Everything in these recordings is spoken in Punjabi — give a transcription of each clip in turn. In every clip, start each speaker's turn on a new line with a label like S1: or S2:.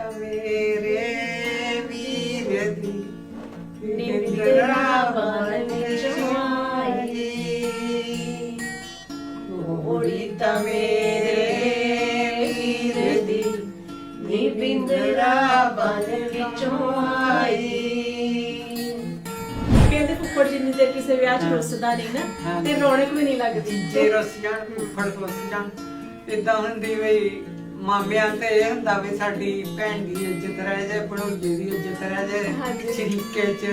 S1: ਤਾਂ ਮੇਰੇ ਵੀਰ ਦੀ ਨਿੰਦਰਾ ਬਨ ਵਿੱਚੋਂ ਆਈ ਕੁੜੀ ਤਾਂ ਮੇਰੇ ਵੀਰ ਦੀ ਨਿੰਦਰਾ ਬਨ ਵਿੱਚੋਂ ਆਈ।
S2: ਕਹਿੰਦੇ ਫੁੱਫੜ ਜਿੰਨੀ ਦੇਰ ਕਿਸੇ ਵਿਆਹ 'ਚ ਰੁੱਸਦਾ ਨਹੀਂ ਨਾ ਤੇ ਰੌਣਕ ਵੀ ਨਹੀਂ ਲੱਗਦੀ।
S1: ਜੇ ਰੁੱਸ ਜਾਣ ਫੁੱਫੜ ਰੁੱਸ ਜਾਣ ਏਦਾਂ ਹੁੰਦੀ ਵੀ ਮਾਮਿਆਂ ਤੇ ਇਹ ਹੁੰਦਾ ਵੀ ਸਾਡੀ ਭੈਣ ਦੀ ਇੱਜ਼ਤ ਰਹਿ ਜਾਏ, ਭਣੋਈਏ ਦੀ ਇੱਜ਼ਤ ਰਹਿ ਜਾਏ, ਸ਼ਰੀਕੇ 'ਚ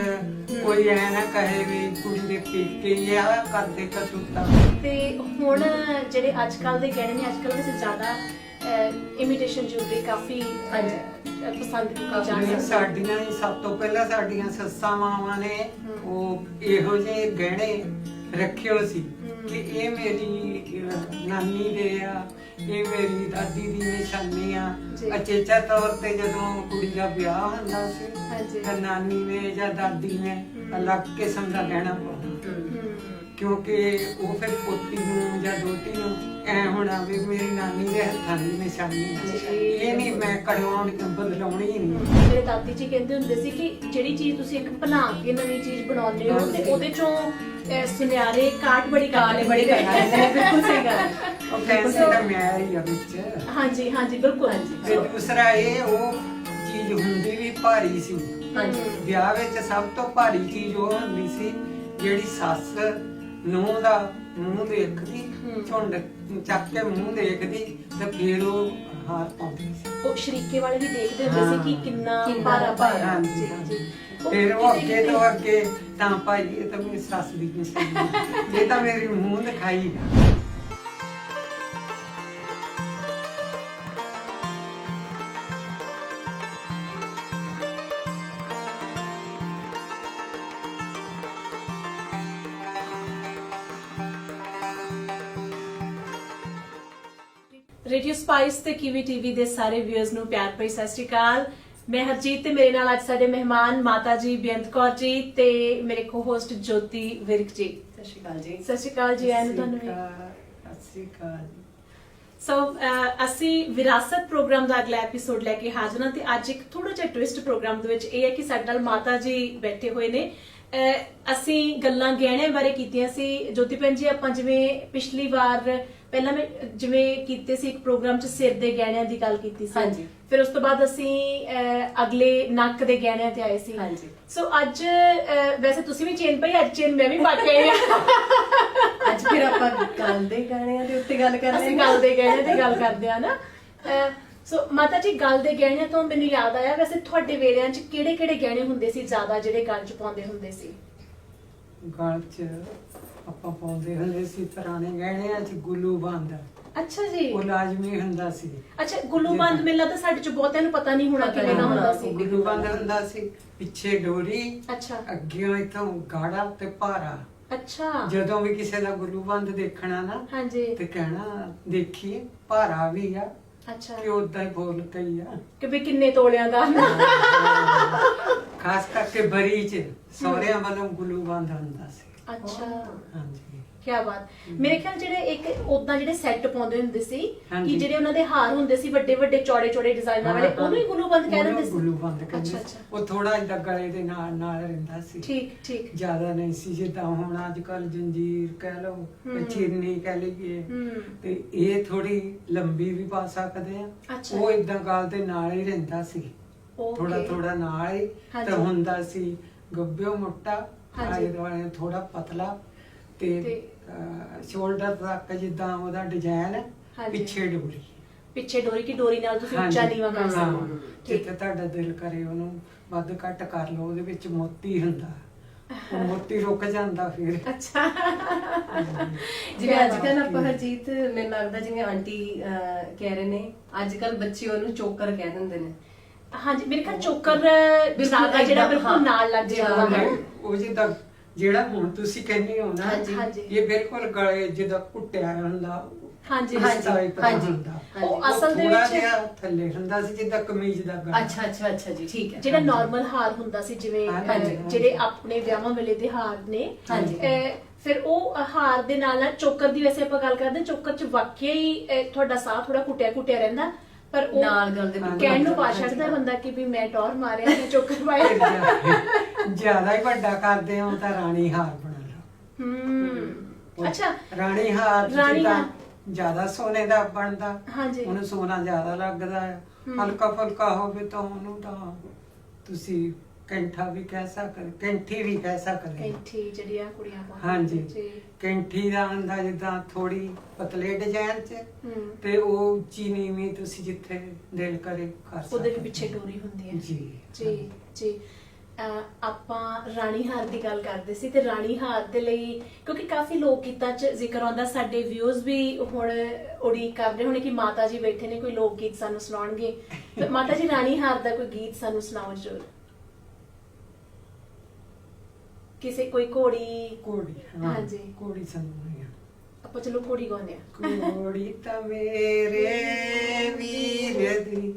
S1: ਕੋਈ ਐ ਨਾ ਕਹੇ ਵੀ ਕੁੜੀ ਦੇ ਪੇਕੇ ਹੀ ਆ ਕਰਦੇ ਕਸੂਤਾ।
S2: ਤੇ ਹੁਣ ਜਿਹੜੇ ਅੱਜ ਕੱਲ ਦੇ ਗਹਿਣੇ ਨੇ, ਅੱਜ ਕੱਲ ਵੈਸੇ ਜ਼ਿਆਦਾ ਇਮੀਟੇਸ਼ਨ ਜੁਐਲਰੀ ਕਾਫੀ ਪਸੰਦ ਕੀਤੀ ਜਾਂਦੀ ਹੈ।
S1: ਸਾਡੀਆਂ ਸਭ ਤੋਂ ਪਹਿਲਾਂ ਸਾਡੀਆਂ ਸੱਸਾਂ ਮਾਵਾਂ ਨੇ ਉਹ ਇਹੋ ਜਿਹੇ ਗਹਿਣੇ ਰੱਖਿਓ ਸੀ ਕਿ ਇਹ ਮੇਰੀ ਨਾਨੀ ਦੇ ਆ, ਇਹ ਮੇਰੀ ਦਾਦੀ ਦੀ ਨਿਸ਼ਾਨੀ ਆ। ਅਚੇਚਾ ਤੌਰ ਤੇ ਜਦੋਂ ਕੁੜੀ ਦਾ ਵਿਆਹ ਹੁੰਦਾ ਸੀ ਤਾਂ ਨਾਨੀ ਨੇ ਜਾਂ ਦਾਦੀ ਨੇ ਅਲੱਗ ਕਿਸਮ ਦਾ ਗਹਿਣਾ ਪਾਉਣਾ, ਕਿਉਂਕਿ ਉਹ ਫਿਰ ਪੋਤੀ ਨੂੰ ਜਾਂ ਦੋਤੀ ਨੂੰ ਐ ਹੋਣਾ ਵੀ ਮੇਰੀ ਨਾਨੀ ਦੇ ਹੱਥਾਂ ਦੀ ਨਿਸ਼ਾਨੀ ਹੈ। ਇਹ ਨਹੀਂ ਮੈਂ ਕਢਵਾਉਣੀ ਬਦਲਾਉਣੀ ਨਹੀਂ।
S2: ਮੇਰੇ ਦਾਦੀ ਜੀ ਕਹਿੰਦੇ ਹੁੰਦੇ ਸੀ ਕਿ ਜਿਹੜੀ ਚੀਜ਼ ਤੁਸੀਂ ਇੱਕ ਬਣਾ ਕੇ ਨਵੀਂ ਚੀਜ਼ ਬਣਾਉਂਦੇ ਹੋ ਤੇ ਉਹਦੇ ਚੋਂ ਸੁਨਿਆਰੇ ਕਾਟ ਬੜੀ ਕਰਦੇ ਨੇ। ਬਿਲਕੁਲ ਸਹੀ ਗੱਲ।
S1: ਉਹ ਫੈਂਸੀ ਦਾ ਮਿਆਰ ਹੀ ਆ ਵਿੱਚ।
S2: ਹਾਂਜੀ ਹਾਂਜੀ ਬਿਲਕੁਲ।
S1: ਤੇ ਦੂਸਰਾ ਇਹ ਉਹ ਚੀਜ਼ ਹੁੰਦੀ ਵੀ ਭਾਰੀ ਸੀ। ਵਿਆਹ ਵਿੱਚ ਸਭ ਤੋਂ ਭਾਰੀ ਚੀਜ਼ ਉਹ ਹੁੰਦੀ ਸੀ ਜਿਹੜੀ ਸੱਸ ਨੂੰਹ ਦਾ ਮੂੰਹ ਦੇਖਦੀ, ਝੁੰਡ ਚੱਕ ਕੇ ਮੂੰਹ ਦੇਖਦੀ ਤੇ ਫਿਰ ਉਹ ਹਾਰ ਪਾਉਂਦੀ ਸੀ। ਉਹ
S2: ਸ਼ਰੀਕੇ ਵਾਲੇ ਵੀ ਦੇਖਦੇ ਹੁੰਦੇ ਸੀ ਕਿ ਕਿੰਨਾ ਭਾਰਾ ਭਾਰਾ।
S1: ਹਾਂਜੀ ਹਾਂਜੀ। ਫਿਰ ਉਹ ਅੱਗੇ ਤੋਂ ਅੱਗੇ ਤਾਂ ਭਾਈ ਇਹ ਤਾਂ ਮੇਰੀ ਸੱਸ ਦੀ ਨਿਸ਼ਾਨੀ, ਇਹ ਤਾਂ ਮੇਰੀ ਮੂੰਹ ਦਿਖਾਈ।
S2: ਰੇਡੀਓ ਸਪਾਈਸ ਤੇ ਕੀਵੀ ਟੀਵੀ ਦੇ ਸਾਰੇ ਵਿਊਅਰਸ ਨੂੰ ਪਿਆਰ ਭਰੀ ਸਤਿ ਸ਼੍ਰੀ ਅਕਾਲ। ਮੈਂ ਹਰਜੀਤ ਤੇ ਮੇਰੇ ਨਾਲ ਅੱਜ ਸਾਡੇ ਮਹਿਮਾਨ ਮਾਤਾ ਜੀ ਬੇਅੰਤ ਕੌਰ ਜੀ ਤੇ ਮੇਰੇ ਕੋ-ਹੋਸਟ ਜੋਤੀ ਵਿਰਕ ਜੀ।
S3: ਸਤਿ ਸ਼੍ਰੀ ਅਕਾਲ ਜੀ।
S2: ਸਤਿ ਸ਼੍ਰੀ ਅਕਾਲ ਜੀ। ਆਇਆਂ ਤੁਹਾਨੂੰ ਵੀ
S1: ਸਤਿ ਸ਼੍ਰੀ ਅਕਾਲ।
S2: ਸੋ ਅਸੀਂ ਵਿਰਾਸਤ ਪ੍ਰੋਗਰਾਮ ਦਾ ਅਗਲਾ ਐਪੀਸੋਡ ਲੈ ਕੇ ਹਾਜ਼ਰ ਹਾਂ ਤੇ ਅੱਜ ਇੱਕ ਥੋੜਾ ਜਿਹਾ ਟਵਿਸਟ ਪ੍ਰੋਗਰਾਮ ਦੇ ਵਿੱਚ ਇਹ ਹੈ ਕਿ ਸਾਡੇ ਨਾਲ ਮਾਤਾ ਜੀ ਬੈਠੇ ਹੋਏ ਨੇ। ਅਸੀਂ ਗੱਲਾਂ ਗਹਿਣਿਆਂ ਬਾਰੇ ਕੀਤੀਆਂ ਸੀ। ਜੋਤੀ ਭੈਣ ਜੀ, ਆਪਾਂ ਜਿਵੇਂ ਪਿਛਲੀ ਵਾਰ ਪਹਿਲਾਂ ਮੈਂ ਜਿਵੇਂ ਕੀਤੇ ਸੀ ਇੱਕ ਪ੍ਰੋਗਰਾਮ 'ਚ ਸਿਰ ਦੇ ਗਹਿਣਿਆਂ ਦੀ ਗੱਲ ਕੀਤੀ ਸੀ, ਫਿਰ ਉਸ ਤੋਂ ਬਾਅਦ ਅਸੀਂ ਅਗਲੇ ਨੱਕ ਦੇ ਗਹਿਣਿਆਂ ਤੇ ਆਏ ਸੀ। ਸੋ ਅੱਜ ਵੈਸੇ ਤੁਸੀਂ ਵੀ ਚੇਨ ਪਾਈ, ਅੱਜ ਚੇਨ ਮੈਂ ਵੀ ਪਾ ਕੇ ਆਈ ਹਾਂ।
S3: ਅੱਜ ਫਿਰ ਆਪਾਂ ਗੱਲ ਦੇ ਗਹਿਣਿਆਂ ਦੇ ਉੱਤੇ ਗੱਲ ਕਰਦੇ ਹਾਂ।
S2: ਅਸੀਂ ਗੱਲ ਦੇ ਗਹਿਣਿਆਂ ਤੇ ਗੱਲ ਕਰਦੇ ਆ ਨਾ। ਸੋ ਮਾਤਾ ਜੀ, ਗੱਲ ਦੇ ਗਹਿਣਿਆਂ ਤੋਂ ਮੈਨੂੰ ਯਾਦ ਆਇਆ, ਵੈਸੇ ਤੁਹਾਡੇ ਵੇਲਿਆਂ 'ਚ ਕਿਹੜੇ ਕਿਹੜੇ ਗਹਿਣੇ ਹੁੰਦੇ ਸੀ ਜ਼ਿਆਦਾ ਜਿਹੜੇ ਗਲ 'ਚ ਪਾਉਂਦੇ ਹੁੰਦੇ ਸੀ?
S1: ਗਲ 'ਚ ਆਪਾਂ ਪਾਉਂਦੇ ਹੁੰਦੇ ਸੀ ਪੁਰਾਣੇ ਗਹਿਣਿਆਂ 'ਚ ਗੁੱਲੂ ਬੰਦ।
S2: ਅੱਛਾ ਜੀ।
S1: ਉਹ ਲਾਜ਼ਮੀ ਹੁੰਦਾ ਸੀ।
S2: ਅੱਛਾ, ਗੁੱਲੂ ਬੰਦ ਮੇਲਾ ਤਾਂ ਸਾਡੇ 'ਚ ਬਹੁਤਿਆਂ ਨੂੰ ਪਤਾ ਨਹੀਂ ਹੋਣਾ ਕਿਵੇਂ ਦਾ ਹੁੰਦਾ ਸੀ।
S1: ਗੁੱਲੂ ਬੰਦ ਹੁੰਦਾ ਸੀ, ਪਿੱਛੇ ਡੋਰੀ,
S2: ਅੱਛਾ,
S1: ਅੱਗਿਓਂ ਇਥੋਂ ਗਾੜਾ ਤੇ ਭਾਰਾ।
S2: ਅੱਛਾ।
S1: ਜਦੋਂ ਵੀ ਕਿਸੇ ਦਾ ਗੁੱਲੂ ਬੰਦ ਦੇਖਣਾ ਨਾ ਤੇ ਕਹਿਣਾ ਦੇਖੀ ਭਾਰਾ ਵੀ ਆ।
S2: ਅੱਛਾ।
S1: ਕਿ ਉਦਾਂ ਹੀ ਬੋਲ ਕਈ ਆ
S2: ਕਿ ਵੀ ਕਿੰਨੇ ਤੋਲਿਆਂ ਦਾ।
S1: ਖਾਸ ਕਰਕੇ ਬਰੀ 'ਚ ਸਹੁਰਿਆਂ ਵੱਲੋਂ ਗੁੱਲੂ ਬੰਦ ਹੁੰਦਾ ਸੀ।
S2: ਅੱਛਾ,
S1: ਹਾਂਜੀ।
S2: ਕੀ ਬਾਤ। ਮੇਰੇ ਖਿਆਲ ਜਿਹੜੇ ਇੱਕ ਉਦਾਂ ਜਿਹੜੇ ਸੈੱਟ ਪਾਉਂਦੇ ਹੁੰਦੇ ਸੀ ਕਿ ਜਿਹੜੇ ਉਹਨਾਂ ਦੇ ਹਾਰ ਹੁੰਦੇ ਸੀ ਵੱਡੇ ਵੱਡੇ ਚੌੜੇ ਚੌੜੇ ਡਿਜ਼ਾਈਨਾਂ ਵਾਲੇ, ਉਹਨੂੰ ਹੀ ਗੁੱਲੂ ਬੰਦ ਕਹਿ ਦਿੰਦੇ ਸੀ।
S1: ਗੁੱਲੂ ਬੰਦ ਕਹਿੰਦੇ ਸੀ। ਉਹ ਥੋੜਾ ਜਿਹਾ ਗਲੇ ਦੇ ਨਾਲ ਨਾਲ ਰਹਿੰਦਾ ਸੀ।
S2: ਠੀਕ ਠੀਕ।
S1: ਜ਼ਿਆਦਾ ਨਹੀਂ ਸੀ ਜਿੱਦਾਂ ਹੁਣ ਅੱਜ ਕੱਲ ਜੰਜੀਰ ਕਹਿ ਲਓ, ਚੀਨੀ ਕਹਿ ਲਈਏ, ਤੇ ਇਹ ਥੋੜੀ ਲੰਬੀ ਵੀ ਪਾ ਸਕਦੇ ਆ। ਉਹ ਇਦਾਂ ਗਲ ਦੇ ਨਾਲ ਹੀ ਰਹਿੰਦਾ ਸੀ, ਥੋੜਾ ਥੋੜਾ ਨਾਲ ਹੀ ਤੇ ਹੁੰਦਾ ਸੀ। ਗੱਭਿਓ ਮੋਟਾ, ਆਲੇ ਦੁਆਲੇ ਥੋੜਾ ਪਤਲਾ ਤੇ ਸ਼ੋਲਡਰ ਤੱਕ ਜਿੱਦਾਂ ਉਹਦਾ ਡਿਜ਼ਾਈਨ, ਪਿੱਛੇ ਡੋਰੀ। ਪਿੱਛੇ
S2: ਡੋਰੀ ਕੀ ਡੋਰੀ ਨਾਲ ਤੁਸੀਂ ਉੱਚਾ ਨੀਵਾਂ ਕਰ ਸਕਦੇ ਹੋ।
S1: ਜਿੱਥੇ ਤੁਹਾਡਾ ਦਿਲ ਕਰੇ ਉਹਨੂੰ ਵੱਧ ਘੱਟ ਕਰ ਲਓ। ਉਹਦੇ ਵਿੱਚ ਮੋਤੀ ਹੁੰਦਾ, ਉਹ ਮੋਤੀ ਰੁਕ ਜਾਂਦਾ ਫਿਰ।
S2: ਅੱਛਾ।
S3: ਜਿਵੇਂ ਅੱਜ ਕੱਲ ਆਪਾਂ ਹਰਜੀਤ, ਮੈਨੂੰ ਲੱਗਦਾ ਜਿਵੇਂ ਆਂਟੀ ਕਹਿ ਰਹੇ ਨੇ, ਅੱਜ ਕੱਲ ਬੱਚੇ ਉਹਨੂੰ ਚੋਕਰ ਕਹਿ ਦਿੰਦੇ ਨੇ।
S2: ਹਾਂਜੀ, ਮੇਰੇ ਖਿਆਲ ਚੋਕਰ ਜਿਹੜਾ ਬਿਲਕੁਲ ਨਾਲ ਲੱਗ ਜਾਂਦਾ।
S1: ਉਹ ਜਿੱਦਾਂ ਜਿਹੜਾ ਹੁਣ ਤੁਸੀਂ ਕਹਿੰਦੇ ਹੋ ਨਾ, ਇਹ ਬਿਲਕੁਲ ਗਲੇ ਜਿੱਦਾਂ ਘੁੱਟਿਆ ਹੁੰਦਾ।
S2: ਹਾਂਜੀ
S1: ਉਹ ਅਸਲ ਦੇ ਵਿੱਚ ਥੱਲੇ ਹੁੰਦਾ ਸੀ ਜਿੱਦਾਂ ਕਮੀਜ਼ ਦਾ ਗਲਾ।
S3: ਅੱਛਾ ਅੱਛਾ ਅੱਛਾ ਜੀ, ਠੀਕ ਹੈ।
S2: ਜਿਹੜਾ ਨਾਰਮਲ ਹਾਰ ਹੁੰਦਾ ਸੀ, ਜਿਵੇਂ ਜਿਹੜੇ ਆਪਣੇ ਵਿਆਹਾਂ ਵੇਲੇ ਦੇ ਹਾਰ ਨੇ, ਫਿਰ ਉਹ ਹਾਰ ਦੇ ਨਾਲ ਨਾਲ ਚੋਕਰ ਦੀ ਵੈਸੇ ਆਪਾਂ ਗੱਲ ਕਰਦੇ, ਚੋਕਰ 'ਚ ਵਾਕਿਆ ਹੀ ਤੁਹਾਡਾ ਸਾਹ ਥੋੜਾ ਘੁੱਟਿਆ ਘੁੱਟਿਆ ਰਹਿੰਦਾ ਪਰ ਉਹ
S3: ਨਾਲ ਗੱਲ ਦੇ
S2: ਕਹਿਣ ਨੂੰ ਪਾ ਸਕਦਾ ਬੰਦਾ ਕਿ ਵੀ ਮੈਂ ਟੌਰ ਮਾਰਿਆ ਮੈਂ ਚੋਕਰ ਪਾਇਆ।
S1: ਜਿਆਦਾ ਹੀ ਵੱਡਾ ਕਰਦੇ ਹੋ ਤਾਂ ਰਾਣੀ ਹਾਰ ਬਣਾ ਲਓ।
S2: ਅੱਛਾ,
S1: ਰਾਣੀ ਹਾਰ
S2: ਰਾਣੀ
S1: ਜਿੱਦਾਂ
S2: ਹਾਰ।
S1: ਜਿਆਦਾ ਸੋਨੇ ਦਾ ਬਣਦਾ,
S2: ਹਾਂਜੀ।
S1: ਉਹਨੂੰ ਸੋਨਾ ਜਿਆਦਾ ਲੱਗਦਾ ਹੈ। ਹਲਕਾ ਫੁਲਕਾ ਹੋਵੇ ਤਾਂ ਉਹਨੂੰ ਤਾਂ ਤੁਸੀਂ ਕੈਂਠਾ ਵੀ ਕਹਿ ਸਕਦੇ, ਕੈਂਠੀ ਵੀ ਕਹਿ ਸਕਦੇ।
S2: ਕੈਂਠੀ ਜਿਹੜੀ ਆ ਕੁੜੀਆਂ ਪਾਉਂਦੀਆਂ
S1: ਹਾਂਜੀ,
S2: ਜੀ।
S1: ਕੈਂਠੀ ਦਾ ਹੁੰਦਾ ਜਿੱਦਾਂ ਥੋੜੀ ਪਤਲੇ ਡਿਜ਼ਾਈਨ ਚ, ਤੇ ਉਹ ਉੱਚੀ ਨੀਵੀਂ ਤੁਸੀਂ ਜਿੱਥੇ ਦਿਲ ਕਰੇ ਕਰ ਸਕਦੇ।
S2: ਉਹਦੇ ਵੀ ਪਿੱਛੇ ਡੋਰੀ ਹੁੰਦੀ ਹੈ।
S1: ਜੀ
S2: ਜੀ ਜੀ। ਆਪਾਂ ਰਾਣੀ ਹਾਰ ਦੀ ਗੱਲ ਕਰਦੇ ਸੀ ਤੇ ਰਾਣੀ ਹਾਰ ਦੇ ਲਈ ਕਿਉਂਕਿ ਕਾਫੀ ਲੋਕ ਗੀਤਾਂ 'ਚ ਜ਼ਿਕਰ ਆਉਂਦਾ, ਸਾਡੇ ਵਿਊਜ਼ ਵੀ ਹੁਣ ਉਡੀਕ ਕਰਦੇ ਹੋਣੇ ਕਿ ਮਾਤਾ ਜੀ ਬੈਠੇ ਨੇ, ਕੋਈ ਲੋਕ ਗੀਤ ਸਾਨੂੰ ਸੁਣਾਉਣਗੇ। ਤੇ ਮਾਤਾ ਜੀ ਰਾਣੀ ਹਾਰ ਦਾ ਕੋਈ ਗੀਤ ਸਾਨੂੰ ਸੁਣਾਓ ਜਰੂਰ। ਕਿਸੇ ਕੋਈ ਘੋੜੀ
S1: ਘੋੜੀ,
S2: ਹਾਂਜੀ।
S1: ਘੋੜੀ ਸਾਨੂੰ
S2: ਆਪਾਂ ਚਲੋ ਘੋੜੀ ਗਾਉਂਦੇ ਆ।
S1: ਘੋੜੀ ਤਾਂ ਮੇਰੇ ਵੀਰ ਦੀ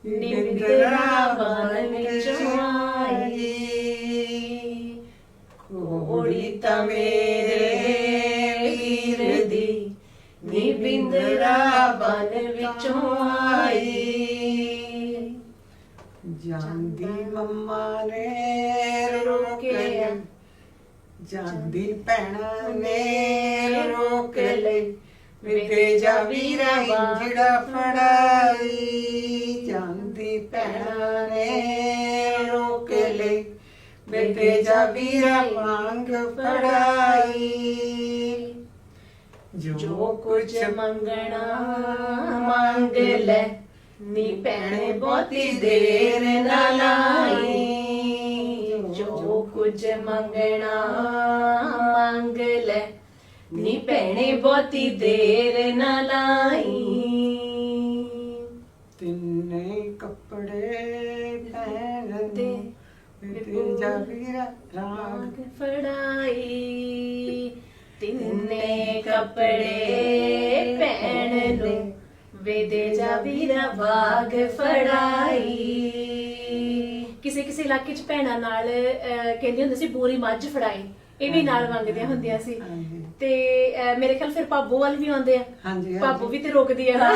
S2: ਨਿੰਦਰਾ ਬਨ ਵਿੱਚੋਂ ਆਈ, ਘੋੜੀ ਤਾਂ ਮੇਰੇ ਵੀਰ ਦੀ ਨਿੰਦਰਾ ਬਨ ਵਿੱਚੋਂ ਆਈ।
S1: ਜਾਂਦੀ ਮੰਮਾ ਨੇ ਰੋਕਿਆ, ਜਾਂਦੀ ਭੈਣਾਂ ਨੇ ਰੋਕ ਲਈ, ਵੇ ਜਾ ਵੀਰਾ ਇੰਜੜਾ ਫੜਾਈ। ਜਾਂਦੀ ਭੈਣਾਂ ਨੇ ਰੋਕ ਲਈ, ਵੇ ਜਾ ਵੀਰਾ ਮੰਗ ਫੜਾਈ।
S2: ਜੋ ਕੁਝ ਮੰਗਣਾ ਮੰਗ ਲੈ, ਨੀ ਭੈਣੇ ਬਹੁਤੀ ਦੇਰ ਨਾ ਲਾਈ। ਜੋ ਕੁਝ ਮੰਗਣਾ ਮੰਗ ਲੈ, ਨੀ ਭੈਣੇ ਬਹੁਤੀ ਦੇਰ ਨਾ ਲਾਈ।
S1: ਤਿੰਨੇ ਕੱਪੜੇ ਪਹਿਨ ਦੇ, ਵੇ ਜਾ ਵੀਰਾ ਰਾਗ
S2: ਫੜਾਈ। ਤਿੰਨੇ ਕੱਪੜੇ ਪਹਿਨ ਲੋ, ਵੇ ਦੇ ਜਾ ਵੀਰਾ ਬਾਗ ਫੜਾਈ। ਕਿਸੇ ਕਿਸੇ ਇਲਾਕੇ 'ਚ ਭੈਣਾਂ ਨਾਲ ਕਹਿੰਦੇ ਹੁੰਦੇ ਸੀ ਬੋਰੀ ਮੱਝ ਫੜਾਈ, ਇਹ ਵੀ ਨਾਲ ਮੰਗਦੀਆਂ ਹੁੰਦੀਆਂ ਸੀ। ਤੇ ਮੇਰੇ ਖਿਆਲ ਫਿਰ ਭਾਬੋ ਵਾਲ ਵੀ ਆਉਂਦੇ ਆ।
S1: ਹਾਂਜੀ,
S2: ਭਾਬੋ ਵੀ ਤੇ ਰੁਕਦੀ ਆ ਨਾ।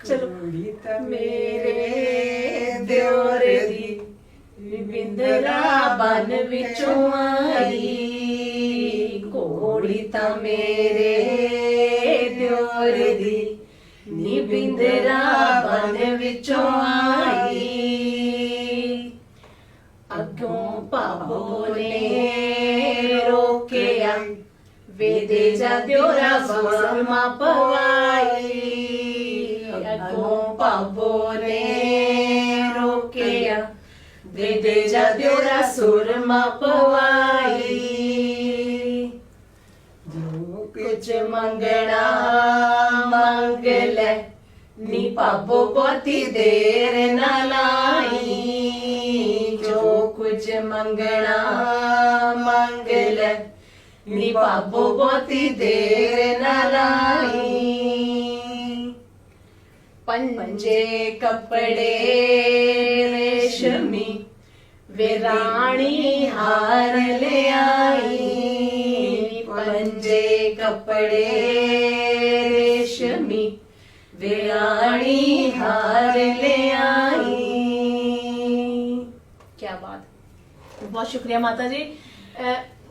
S2: ਚਲੋ।
S1: ਘੋੜੀ ਤਾਂ
S2: ਮੇਰੇ ਦਿਓਰ ਦੀ ਬਿੰਦਰਾ ਬਨ ਵਿੱਚੋਂ ਆਈ। ਘੋੜੀ ਤਾਂ ਮੇਰੇ ਦਿਓਰ ਦੀ ਨੀ ਬਿੰਦਰਾ ਬਨ ਵਿੱਚੋਂ ਆਈ। ਅੱਗੋਂ ਭਾਬੋ ਨੇ ਰੋਕਿਆ, ਵੇ ਦੇ ਜਾ ਦਿਓਰਾ ਸੁਰਮਾ ਪਵਾਈ। ਅੱਗੋਂ ਭਾਬੋ ਨੇ ਰੋਕਿਆ, ਵੇ ਦੇ ਜਾ ਦਿਓਰਾ ਸੁਰਮਾ ਪਵਾਈ।
S1: ਜੋ
S2: ਕੁਝ ਮੰਗਣਾ ਮੰਗ ਲੈ, ਨੀ ਭਾਬੋ ਬਹੁਤੀ ਦੇਰ ਨਾ ਲਾਈ। ਜੋ ਕੁਝ ਮੰਗਣਾ ਮੰਗ ਲੈ, ਨੀ ਭਾਬੋ ਬਹੁਤੀ ਦੇਰ ਨਾ ਲਾਈ। ਪੰਜੇ ਕੱਪੜੇ ਰੇਸ਼ਮੀ, ਵੇ ਰਾਣੀ ਹਾਰ ਲਿਆਈ। ਪੰਜੇ ਕੱਪੜੇ ਰੇਸ਼ਮੀ, ਵੇ ਰਾਣੀ ਹਾਰ ਲਿਆਈ। ਕੀ ਬਾਤ, ਬਹੁਤ ਸ਼ੁਕਰੀਆ ਮਾਤਾ ਜੀ।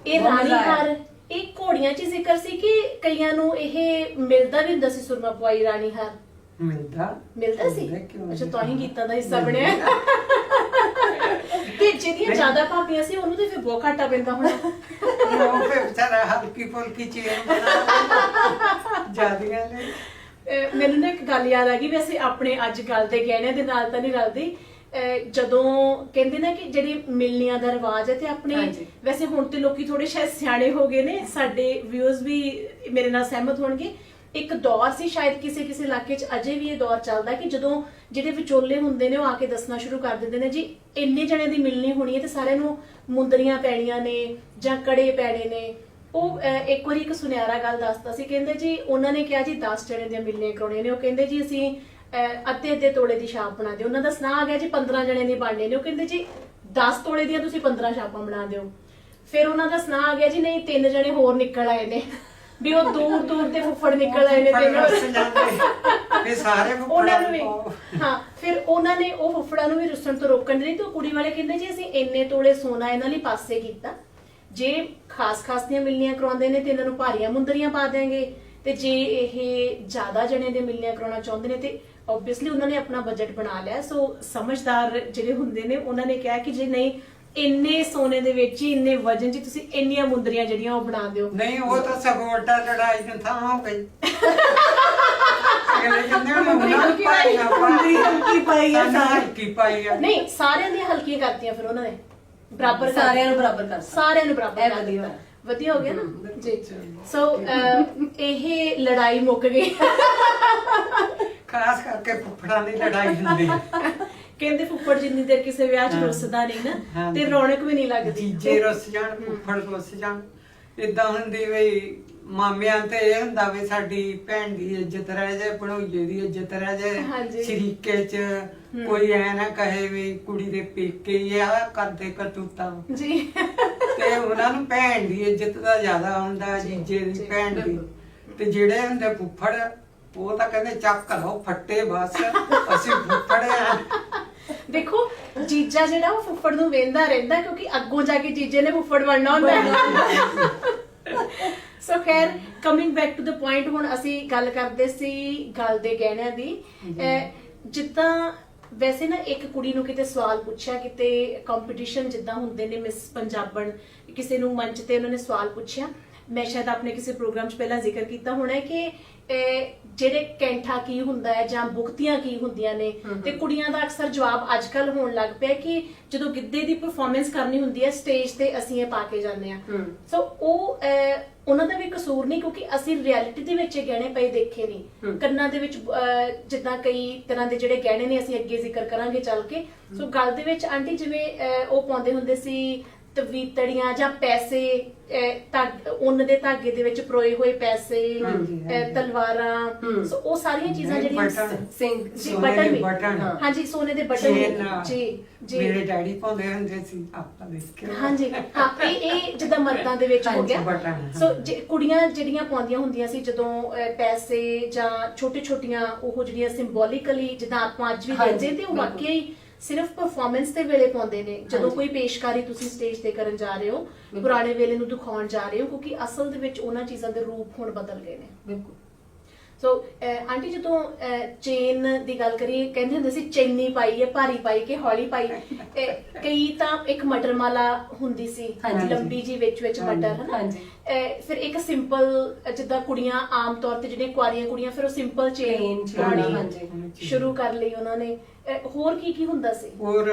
S2: ਇਹ ਰਾਣੀ ਹਾਰ ਇਹ ਘੋੜੀਆਂ 'ਚ ਜ਼ਿਕਰ ਸੀ ਕਿ ਕਈਆਂ ਨੂੰ ਇਹ ਮਿਲਦਾ ਵੀ ਹੁੰਦਾ ਸੀ ਸੁਰਮਾ ਪਵਾਈ ਰਾਣੀ ਹਾਰ? ਮਿਲਦਾ ਸੀ। ਅੱਛਾ, ਤੁਹਾਨੂੰ ਗੀਤਾਂ ਦਾ ਹਿੱਸਾ ਬਣਿਆ। ਤੇ ਜਿਹੜੀਆਂ ਜ਼ਿਆਦਾ ਭਾਪੀਆਂ ਸੀ ਉਹਨੂੰ ਤੇ ਫਿਰ ਬਹੁਤ ਘਾਟਾ ਪੈਂਦਾ ਹੋਣਾ।
S1: ਉਹ ਫਿਰ ਵਿਚਾਰਾ ਹਲਕੀ ਫੁਲਕੀ ਚੀਜ਼ ਬਣਾ ਜਾਂਦੀਆਂ ਨੇ।
S2: ਮੈਨੂੰ ਨਾ ਇੱਕ ਗੱਲ ਯਾਦ ਆ ਗਈ, ਵੈਸੇ ਆਪਣੇ ਅੱਜ ਕੱਲ ਦੇ ਗਹਿਣਿਆਂ ਦੇ ਨਾਲ ਤਾਂ ਨਹੀਂ ਰਲਦੀ। ਜਦੋਂ ਕਹਿੰਦੇ ਨਾ ਕਿ ਜਿਹੜੀ ਮਿਲਨੀਆਂ ਦਾ ਰਿਵਾਜ ਹੈ ਤੇ ਆਪਣੇ ਵੈਸੇ ਹੁਣ ਤੇ ਲੋਕੀ ਥੋੜੇ ਸ਼ਾਇਦ ਸਿਆਣੇ ਹੋ ਗਏ ਨੇ, ਸਾਡੇ ਵਿਊਅਰਸ ਵੀ ਮੇਰੇ ਨਾਲ ਸਹਿਮਤ ਹੋਣਗੇ। ਇੱਕ ਦੌਰ ਸੀ ਸ਼ਾਇਦ ਕਿਸੇ ਕਿਸੇ ਇਲਾਕੇ 'ਚ ਅਜੇ ਵੀ ਇਹ ਦੌਰ ਚੱਲਦਾ ਕਿ ਜਦੋਂ ਜਿਹੜੇ ਵਿਚੋਲੇ ਹੁੰਦੇ ਨੇ ਉਹ ਆ ਕੇ ਦੱਸਣਾ ਸ਼ੁਰੂ ਕਰ ਦਿੰਦੇ ਨੇ ਜੀ ਇੰਨੇ ਜਣੇ ਦੀ ਮਿਲਣੀ ਹੋਣੀ ਹੈ ਤੇ ਸਾਰਿਆਂ ਨੂੰ ਮੁੰਦਰੀਆਂ ਪੈਣੀਆਂ ਨੇ ਜਾਂ ਕੜੇ ਪੈਣੇ ਨੇ। ਉਹ ਇੱਕ ਵਾਰੀ ਇੱਕ ਸੁਨਿਆਰਾ ਗੱਲ ਦੱਸਦਾ ਸੀ, ਕਹਿੰਦੇ ਜੀ ਉਹਨਾਂ ਨੇ ਕਿਹਾ ਜੀ 10 ਜਣੇ ਦੀਆਂ ਮਿਲਣੀਆਂ ਕਰਾਉਣੀਆਂ ਨੇ। ਉਹ ਕਹਿੰਦੇ ਜੀ ਅਸੀਂ ਅੱਧੇ ਤੋਲੇ ਦੀ ਛਾਪ ਬਣਾ ਦਿਓ। ਉਹਨਾਂ ਦਾ ਸੁਨਾਹ ਆ ਗਿਆ ਜੀ 15 ਜਣੇ ਦੀ ਬਣਨੇ ਨੇ। ਉਹ ਕਹਿੰਦੇ ਜੀ 10 ਤੋਲੇ ਦੀਆਂ ਤੁਸੀਂ 15 ਛਾਪਾਂ ਬਣਾ ਦਿਓ। ਫਿਰ ਉਹਨਾਂ ਦਾ ਸੁਨਾਹ ਆ ਗਿਆ ਜੀ ਨਹੀਂ 3 ਜਣੇ ਹੋਰ ਨਿਕਲ ਆਏ ਨੇ। ਵੀ ਉਹ ਦੂਰ ਦੂਰ ਦੇ ਫੁੱਫੜ ਨਿਕਲ ਆਏ ਨੇ ਤੇ
S1: ਰੁੱਸ ਜਾਂਦੇ ਇਹ ਸਾਰੇ
S2: ਉਹਨਾਂ ਨੂੰ ਵੀ
S1: ਫੁੱਫੜਾਂ
S2: ਹਾਂ ਫਿਰ ਉਹਨਾਂ ਨੇ ਉਹ ਫੁੱਫੜਾਂ ਨੂੰ ਵੀ ਰੁੱਸਣ ਤੋਂ ਰੋਕਣ ਦੇ ਲਈ ਤੇ ਉਹ ਕੁੜੀ ਵਾਲੇ ਕਹਿੰਦੇ ਜੀ ਅਸੀਂ ਇੰਨੇ ਤੋਲੇ ਸੋਨਾ ਇਹਨਾਂ ਲਈ ਪਾਸੇ ਕੀਤਾ, ਜੇ ਖਾਸ ਦੀਆਂ ਮਿਲਣੀਆਂ ਕਰਵਾਉਂਦੇ ਨੇ ਤੇ ਇਹਨਾਂ ਨੂੰ ਭਾਰੀਆਂ ਮੁੰਦਰੀਆਂ ਪਾ ਦੇਾਂਗੇ, ਤੇ ਜੇ ਇਹ ਜ਼ਿਆਦਾ ਜਣੇ ਦੇ ਮਿਲਣੀਆਂ ਕਰਾਉਣਾ ਚਾਹੁੰਦੇ ਨੇ ਤੇ ਆਬਵੀਅਸਲੀ ਉਹਨਾਂ ਨੇ ਆਪਣਾ ਬਜਟ ਬਣਾ ਲਿਆ। ਸੋ ਸਮਝਦਾਰ ਜਿਹੜੇ ਹੁੰਦੇ ਨੇ ਉਹਨਾਂ ਨੇ ਕਿਹਾ ਕਿ ਜੇ ਨਹੀਂ ਇੰਨੇ ਸੋਨੇ ਦੇ ਵਿੱਚ ਹੀ ਇੰਨੇ ਵਜਨ 'ਚ ਤੁਸੀਂ ਇੰਨੀਆਂ ਮੁੰਦਰੀਆਂ ਜਿਹੜੀਆਂ ਉਹ ਬਣਾ ਦਿਓ।
S1: ਨਹੀਂ ਉਹ ਤਾਂ ਸਗੋਂ ਉਲਟਾ ਲੜਾਈ ਨੂੰ ਥਾਂ ਹੋ ਗਈ ਅਗਲੇ ਕਹਿੰਦੇ ਹੁਣ ਉਹਨਾਂ ਭਾਈਆਂ
S2: ਮੁੰਦਰੀ ਹਲਕੀ ਪਾਈ ਆ
S1: ਸਾਨੂੰ ਹਲਕੀ ਪਾਈ ਆ।
S2: ਨਹੀਂ ਸਾਰਿਆਂ ਦੀਆਂ ਹਲਕੀਆਂ ਕਰਤੀਆਂ ਫਿਰ ਉਹਨਾਂ ਨੇ, ਬਰਾਬਰ
S3: ਸਾਰਿਆਂ ਨੂੰ ਬਰਾਬਰ ਕਰ
S2: ਸਾਰਿਆਂ ਨੂੰ ਬਰਾਬਰ
S3: ਇਹ
S2: ਕਰ
S3: ਵਧੀਆ
S2: ਦਿੱਤਾ। ਵਧੀਆ ਹੋ ਗਿਆ ਨਾ ਜੀ।
S1: ਚਲੋ।
S2: ਸੋ ਇਹ ਲੜਾਈ ਮੁੱਕ ਗਈ।
S1: ਖਾਸ ਕਰਕੇ ਫੁੱਫੜਾਂ ਦੀ ਲੜਾਈ ਹੁੰਦੀ ਹੈ।
S2: ਕਹਿੰਦੇ ਫੁੱਫੜ ਜਿੰਨੀ ਦੇਰ ਕਿਸੇ ਵਿਆਹ 'ਚ ਰੁੱਸਦਾ ਨਹੀਂ ਨਾ
S1: ਹਾਂ।
S2: ਤੇ ਰੌਣਕ ਵੀ ਨਹੀਂ ਲੱਗਦੀ।
S1: ਜੀਜੇ ਰੁੱਸ ਜਾਣ ਫੁੱਫੜ ਰੁੱਸ ਜਾਣ ਇਦਾਂ ਹੁੰਦੀ ਵੀ ਮਾਮਿਆਂ ਤੇ ਇਹ ਹੁੰਦਾ ਵੀ ਸਾਡੀ ਭੈਣ ਦੀ ਇੱਜ਼ਤ ਰਹਿ ਜਾਏ, ਭਣੋਈਏ ਦੀ ਇੱਜ਼ਤ ਰਹਿ
S2: ਹਾਂਜੀ।
S1: ਜਾਏ, ਸ਼ਰੀਕੇ 'ਚ ਕੋਈ ਐ ਨਾ ਕਹੇ ਵੀ ਕੁੜੀ ਦੇ ਪੇਕੇ ਹੀ ਆ ਕਰਦੇ ਕਰਤੂਤਾਂ
S2: ਜੀ
S1: ਤੇ ਉਹਨਾਂ ਨੂੰ ਭੈਣ ਦੀ ਇੱਜ਼ਤ ਦਾ ਜ਼ਿਆਦਾ ਹੁੰਦਾ, ਜੀਜੇ ਦੀ ਭੈਣ ਦੀ। ਤੇ ਜਿਹੜੇ ਹੁੰਦੇ ਫੁੱਫੜ ਉਹ ਤਾਂ ਕਹਿੰਦੇ ਚੱਕ ਲਓ ਫੱਟੇ ਬਸ ਅਸੀਂ ਫੁੱਫੜ ਆ।
S2: ਦੇਖੋ ਜੀਜਾ ਜਿਹੜਾ ਉਹ ਫੁੱਫੜ ਨੂੰ ਵੇਂਦਾ ਰਹਿੰਦਾ ਕਿਉਂਕਿ ਅੱਗੋਂ ਜਾ ਕੇ ਜੀਜੇ ਨੇ ਫੁੱਫੜ ਬਣਨਾ ਹੁੰਦਾ। ਸੋ ਖੈਰ coming back to the point, ਹੁਣ ਅਸੀਂ ਗੱਲ ਕਰਦੇ ਸੀ ਗੱਲ ਦੇ ਗਹਿਣਿਆਂ ਦੀ। ਜਿੱਦਾਂ ਵੈਸੇ ਨਾ ਇੱਕ ਕੁੜੀ ਨੂੰ ਕਿਤੇ ਸਵਾਲ ਪੁੱਛਿਆ, ਕਿਤੇ ਕੰਪੀਟੀਸ਼ਨ ਜਿੱਦਾਂ ਹੁੰਦੇ ਨੇ ਮਿਸ ਪੰਜਾਬਣ, ਕਿਸੇ ਨੂੰ ਮੰਚ ਤੇ ਉਹਨਾਂ ਨੇ ਸਵਾਲ ਪੁੱਛਿਆ, ਮੈਂ ਸ਼ਾਇਦ ਆਪਣੇ ਕਿਸੇ ਪ੍ਰੋਗਰਾਮ 'ਚ ਪਹਿਲਾਂ ਜ਼ਿਕਰ ਕੀਤਾ ਹੋਣਾ ਕਿ ਜਿਹੜੇ ਕੈਂਠਾ ਕੀ ਹੁੰਦਾ ਹੈ ਜਾਂ ਬੁਕਤੀਆਂ ਕੀ ਹੁੰਦੀਆਂ ਨੇ, ਤੇ ਕੁੜੀਆਂ ਦਾ ਅਕਸਰ ਜਵਾਬ ਅੱਜਕੱਲ ਹੋਣ ਲੱਗ ਪਿਆ ਕਿ ਜਦੋਂ ਗਿੱਧੇ ਦੀ ਪਰਫਾਰਮੈਂਸ ਕਰਨੀ ਹੁੰਦੀ ਹੈ ਸਟੇਜ ਤੇ ਅਸੀਂ ਇਹ ਪਾ ਕੇ ਜਾਂਦੇ ਆ। ਸੋ ਉਹ ਉਹਨਾਂ ਦਾ ਵੀ ਕਸੂਰ ਨਹੀਂ ਕਿਉਂਕਿ ਅਸੀਂ ਰਿਐਲਿਟੀ ਦੇ ਵਿੱਚ ਇਹ ਗਹਿਣੇ ਪਏ ਦੇਖੇ ਨਹੀਂ। ਕੰਨਾਂ ਦੇ ਵਿੱਚ ਜਿੱਦਾਂ ਕਈ ਤਰ੍ਹਾਂ ਦੇ ਜਿਹੜੇ ਗਹਿਣੇ ਨੇ ਅਸੀਂ ਅੱਗੇ ਜ਼ਿਕਰ ਕਰਾਂਗੇ ਚੱਲ ਕੇ। ਸੋ ਗੱਲ ਦੇ ਵਿੱਚ ਆਂਟੀ ਜਿਵੇਂ ਉਹ ਪਾਉਂਦੇ ਹੁੰਦੇ ਸੀ ਤਵੀਤੜੀਆਂ ਜਾਂ ਪੈਸੇ, ਉੱਨ ਦੇ ਧਾਗੇ ਦੇ ਵਿੱਚ ਪਰੋਏ ਹੋਏ ਪੈਸੇ, ਤਲਵਾਰਾਂ, ਸੋ ਉਹ ਸਾਰੀਆਂ ਚੀਜ਼ਾਂ ਜਿਹੜੀਆਂ
S3: ਸਿੰਘ
S2: ਜੀ ਬਟਨ ਵੀ
S1: ਬਟਨ
S2: ਹਾਂਜੀ ਸੋਨੇ ਦੇ ਬਟਨ ਜੀ ਜੀ
S1: ਮੇਰੇ ਡੈਡੀ ਪਾਉਂਦੇ ਹੁੰਦੇ ਸੀ ਆਪਾਂ ਦੇਖਿਆ।
S2: ਹਾਂਜੀ ਹਾਂ ਇਹ ਜਿੱਦਾਂ ਮਰਦਾਂ ਦੇ ਵਿੱਚ ਹੋ ਗਿਆ।
S1: ਬਟਨ
S2: ਸੋ ਕੁੜੀਆਂ ਜਿਹੜੀਆਂ ਪਾਉਂਦੀਆਂ ਹੁੰਦੀਆਂ ਸੀ ਜਦੋਂ ਪੈਸੇ ਜਾਂ ਛੋਟੀਆਂ ਉਹ ਜਿਹੜੀਆਂ ਸਿੰਬੋਲਿਕਲੀ ਜਿੱਦਾਂ ਆਪਾਂ ਅੱਜ ਵੀ ਦੇਖਦੇ ਤੇ ਉਹ ਵਾਕਿਆ ਹੀ ਸਿਰਫ ਪਰਫਾਰਮੈਂਸ ਦੇ ਵੇਲੇ ਪਾਉਂਦੇ ਨੇ। ਜਦੋਂ ਕੋਈ ਪੇਸ਼ਕਾਰੀ ਤੁਸੀਂ ਸਟੇਜ ਤੇ ਕਰਨ ਜਾ ਰਹੇ ਹੋ, ਪੁਰਾਣੇ ਵੇਲੇ ਨੂੰ ਦਿਖਾਉਣ ਜਾ ਰਹੇ ਹੋ, ਕਿਉਂਕਿ ਅਸਲ ਦੇ ਵਿੱਚ ਉਹਨਾਂ ਚੀਜ਼ਾਂ ਦੇ ਰੂਪ ਹੁਣ ਬਦਲ ਗਏ ਨੇ।
S3: ਬਿਲਕੁਲ।
S2: ਸੋ ਆਂਟੀ ਜਦੋਂ ਚੇਨ ਦੀ ਗੱਲ ਕਰੀਏ ਕਹਿੰਦੇ ਹੁੰਦੇ ਸੀ ਚੈਨੀ ਪਾਈ ਹੈ, ਭਾਰੀ ਪਾਈ ਕਿ ਹੌਲੀ ਪਾਈ। ਕਈ ਤਾਂ ਇੱਕ ਮਟਰ ਮਾਲਾ ਹੁੰਦੀ ਸੀ ਲੰਬੀ ਜੀ ਵਿੱਚ ਮਟਰ ਹਨਾ। ਫਿਰ ਇੱਕ ਸਿੰਪਲ ਜਿੱਦਾਂ ਕੁੜੀਆਂ ਆਮ ਤੌਰ ਤੇ ਜਿਹੜੀਆਂ ਕੁਆਰੀਆਂ ਕੁੜੀਆਂ ਫਿਰ ਉਹ ਸਿੰਪਲ ਚੇਨ ਪਾਉਣੀ ਸ਼ੁਰੂ ਕਰ ਲਈ ਉਹਨਾਂ ਨੇ। ਹੋਰ ਕੀ ਹੁੰਦਾ ਸੀ?
S1: ਹੋਰ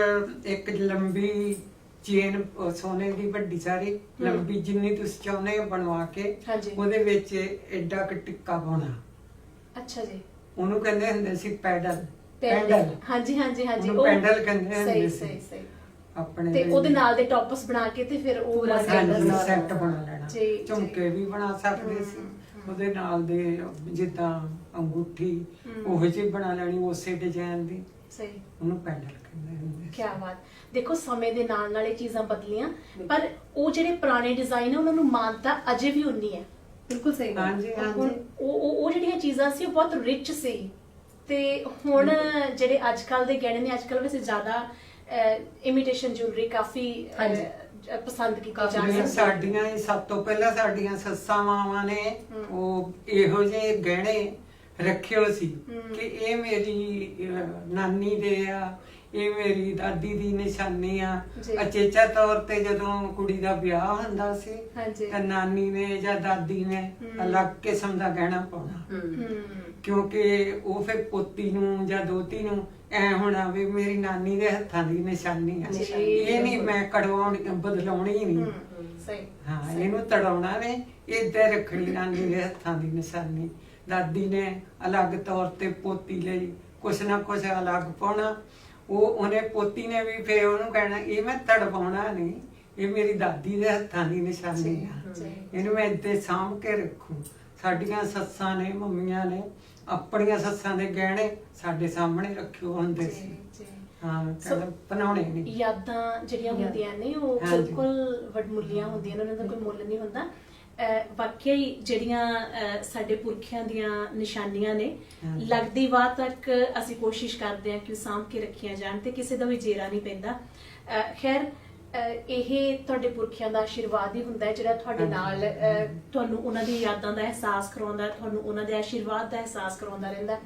S1: ਇੱਕ ਲੰਬੀ ਚੇਨ ਸੋਨੇ ਦੀ ਵੱਡੀ ਸਾਰੀ ਲੰਬੀ ਜਿੰਨੀ ਤੁਸੀਂ ਚਾਹੁੰਦੇ ਹੋ ਬਣਵਾ ਕੇ ਉਹਦੇ ਵਿੱਚ ਐਡਾ ਕ ਟਿੱਕਾ ਪਾਉਣਾ।
S2: ਅੱਛਾ ਜੀ।
S1: ਉਹਨੂੰ ਕਹਿੰਦੇ ਹੁੰਦੇ ਸੀ ਪੈਡਲ।
S2: ਹਾਂਜੀ
S1: ਉਹ ਪੈਡਲ ਕਹਿੰਦੇ ਹੁੰਦੇ ਸੀ
S2: ਸਹੀ
S1: ਆਪਣੇ।
S2: ਤੇ ਉਹਦੇ ਨਾਲ ਦੇ ਟੌਪਸ ਬਣਾ ਕੇ ਤੇ ਫਿਰ ਉਹ
S1: ਸੈੱਟ ਬਣਾ ਲੈਣਾ। ਝੁਮਕੇ ਵੀ ਬਣਾ ਸਕਦੇ ਸੀ ਉਹਦੇ ਨਾਲ ਦੇ, ਜਿੱਦਾਂ ਅੰਗੂਠੀ ਉਹ ਜਿਹੀ ਬਣਾ ਲੈਣੀ ਉਸੇ ਡਿਜ਼ਾਈਨ ਦੀ।
S2: ਸਹੀ।
S1: ਉਹਨੂੰ ਪੈਡਲ ਕਹਿੰਦੇ ਹੁੰਦੇ।
S2: ਕੀ ਬਾਤ। ਦੇਖੋ ਸਮੇਂ ਦੇ ਨਾਲ ਇਹ ਚੀਜ਼ਾਂ ਬਦਲੀਆਂ ਪਰ ਉਹ ਜਿਹੜੇ ਪੁਰਾਣੇ ਡਿਜ਼ਾਈਨ ਆ ਉਹਨਾਂ ਨੂੰ ਮਾਨਤਾ ਅਜੇ ਵੀ ਉਨੀ ਹੈ।
S3: ਬਿਲਕੁਲ ਸਹੀ।
S1: ਹਾਂਜੀ
S2: ਉਹ ਜਿਹੜੀਆਂ ਚੀਜ਼ਾਂ ਸੀ ਉਹ ਬਹੁਤ ਰਿਚ ਸੀ। ਤੇ ਹੁਣ ਜਿਹੜੇ ਅੱਜ ਕੱਲ ਦੇ ਗਹਿਣੇ ਨੇ, ਅੱਜ ਕੱਲ ਵੈਸੇ ਜ਼ਿਆਦਾ ਇਮੀਟੇਸ਼ਨ ਜੁਐਲਰੀ ਕਾਫੀ ਪਸੰਦ ਕੀਤੀ ਜਾਂਦੀ ਹੈ।
S1: ਸਾਡੀਆਂ ਸਭ ਤੋਂ ਪਹਿਲਾਂ ਸਾਡੀਆਂ ਸੱਸਾਂ ਮਾਵਾਂ ਨੇ ਉਹ ਇਹੋ ਜਿਹੇ ਗਹਿਣੇ ਰੱਖਿਓ ਸੀ ਕਿ ਇਹ ਮੇਰੀ ਨਾਨੀ ਦੇ ਆ, ਇਹ ਮੇਰੀ ਦਾਦੀ ਦੀ ਨਿਸ਼ਾਨੀ ਆ। ਅਚੇਚਾ ਤੌਰ ਤੇ ਜਦੋਂ ਕੁੜੀ ਦਾ ਵਿਆਹ ਹੁੰਦਾ ਸੀ ਤਾਂ ਨਾਨੀ ਨੇ ਜਾਂ ਦਾਦੀ ਨੇ ਅਲੱਗ ਕਿਸਮ ਦਾ ਗਹਿਣਾ ਪਾਉਣਾ ਕਿਉਂਕਿ ਉਹ ਫਿਰ ਪੋਤੀ ਨੂੰ ਜਾਂ ਦੋਤੀ ਨੂੰ ਐ ਹੋਣਾ ਵੀ ਮੇਰੀ ਨਾਨੀ ਦੇ ਹੱਥਾਂ ਦੀ ਨਿਸ਼ਾਨੀ ਆ। ਇਹ ਨਹੀਂ ਮੈਂ ਕਢਵਾਉਣੀ ਬਦਲਾਉਣੀ ਨਹੀਂ। ਹਾਂ ਇਹਨੂੰ ਤੜਾਉਣਾ ਨੇ, ਏਦਾਂ ਰੱਖਣੀ ਨਾਨੀ ਦੇ ਹੱਥਾਂ ਦੀ ਨਿਸ਼ਾਨੀ। ਦਾਦੀ ਨੇ ਅਲੱਗ ਤੌਰ ਤੇ ਪੋਤੀ ਲਈ ਕੁਛ ਨਾ ਕੁਛ ਅਲੱਗ ਪਾਉਣਾ। ਉਹਨੇ ਪੋਤੀ ਨੇ ਵੀ ਫਿਰ ਉਹਨੂੰ ਕਹਿਣਾ ਇਹ ਮੈਂ ਤੜਵਾਉਣਾ ਨਹੀਂ, ਇਹ ਮੇਰੀ ਦਾਦੀ ਦੇ ਹੱਥਾਂ ਦੀ ਨਿਸ਼ਾਨੀ ਆ, ਇਹਨੂੰ ਮੈਂ ਏਦਾਂ ਸਾਂਭ ਕੇ ਰੱਖੂ। ਸਾਡੀਆਂ ਸੱਸਾਂ ਨੇ ਮੰਮੀਆਂ ਨੇ ਆਪਣੀਆਂ ਸੱਸਾਂ ਦੇ ਗਹਿਣੇ ਸਾਡੇ ਸਾਹਮਣੇ ਰੱਖਿਓ ਹੁੰਦੇ ਸੀ। ਹਾਂ ਬਣਾਉਣੇ ਨਹੀਂ।
S2: ਯਾਦਾਂ ਜਿਹੜੀਆਂ ਹੁੰਦੀਆਂ ਨੇ ਉਹ ਬਿਲਕੁਲ ਵਡਮੁੱਲੀਆਂ ਹੁੰਦੀਆਂ ਨੇ, ਉਹਨਾਂ ਦਾ ਕੋਈ ਮੁੱਲ ਨਹੀਂ ਹੁੰਦਾ। ਵਾਕਿਆ ਹੀ ਜਿਹੜੀਆਂ ਸਾਡੇ ਪੁਰਖਿਆਂ ਦੀਆਂ ਨਿਸ਼ਾਨੀਆਂ ਨੇ
S1: ਹਾਂਜੀ।
S2: ਲੱਗਦੀ ਵਾਰ ਤੱਕ ਅਸੀਂ ਕੋਸ਼ਿਸ਼ ਕਰਦੇ ਹਾਂ ਕਿ ਉਹ ਸਾਂਭ ਕੇ ਰੱਖੀਆਂ ਜਾਣ ਤੇ ਕਿਸੇ ਦਾ ਵੀ ਜੇਰਾ ਨਹੀਂ ਪੈਂਦਾ। ਖੈਰ ਇਹ ਤੁਹਾਡੇ ਪੁਰਖਿਆਂ ਦਾ ਆਸ਼ੀਰਵਾਦ ਹੀ ਹੁੰਦਾ ਹੈ ਜਿਹੜਾ ਤੁਹਾਡੇ ਨਾਲ ਤੁਹਾਨੂੰ ਉਹਨਾਂ ਦੀ ਯਾਦਾਂ ਦਾ ਅਹਿਸਾਸ ਕਰਾਉਂਦਾ, ਤੁਹਾਨੂੰ ਉਹਨਾਂ ਦੇ ਆਸ਼ੀਰਵਾਦ ਦਾ ਅਹਿਸਾਸ ਕਰਾਉਂਦਾ ਰਹਿੰਦਾ।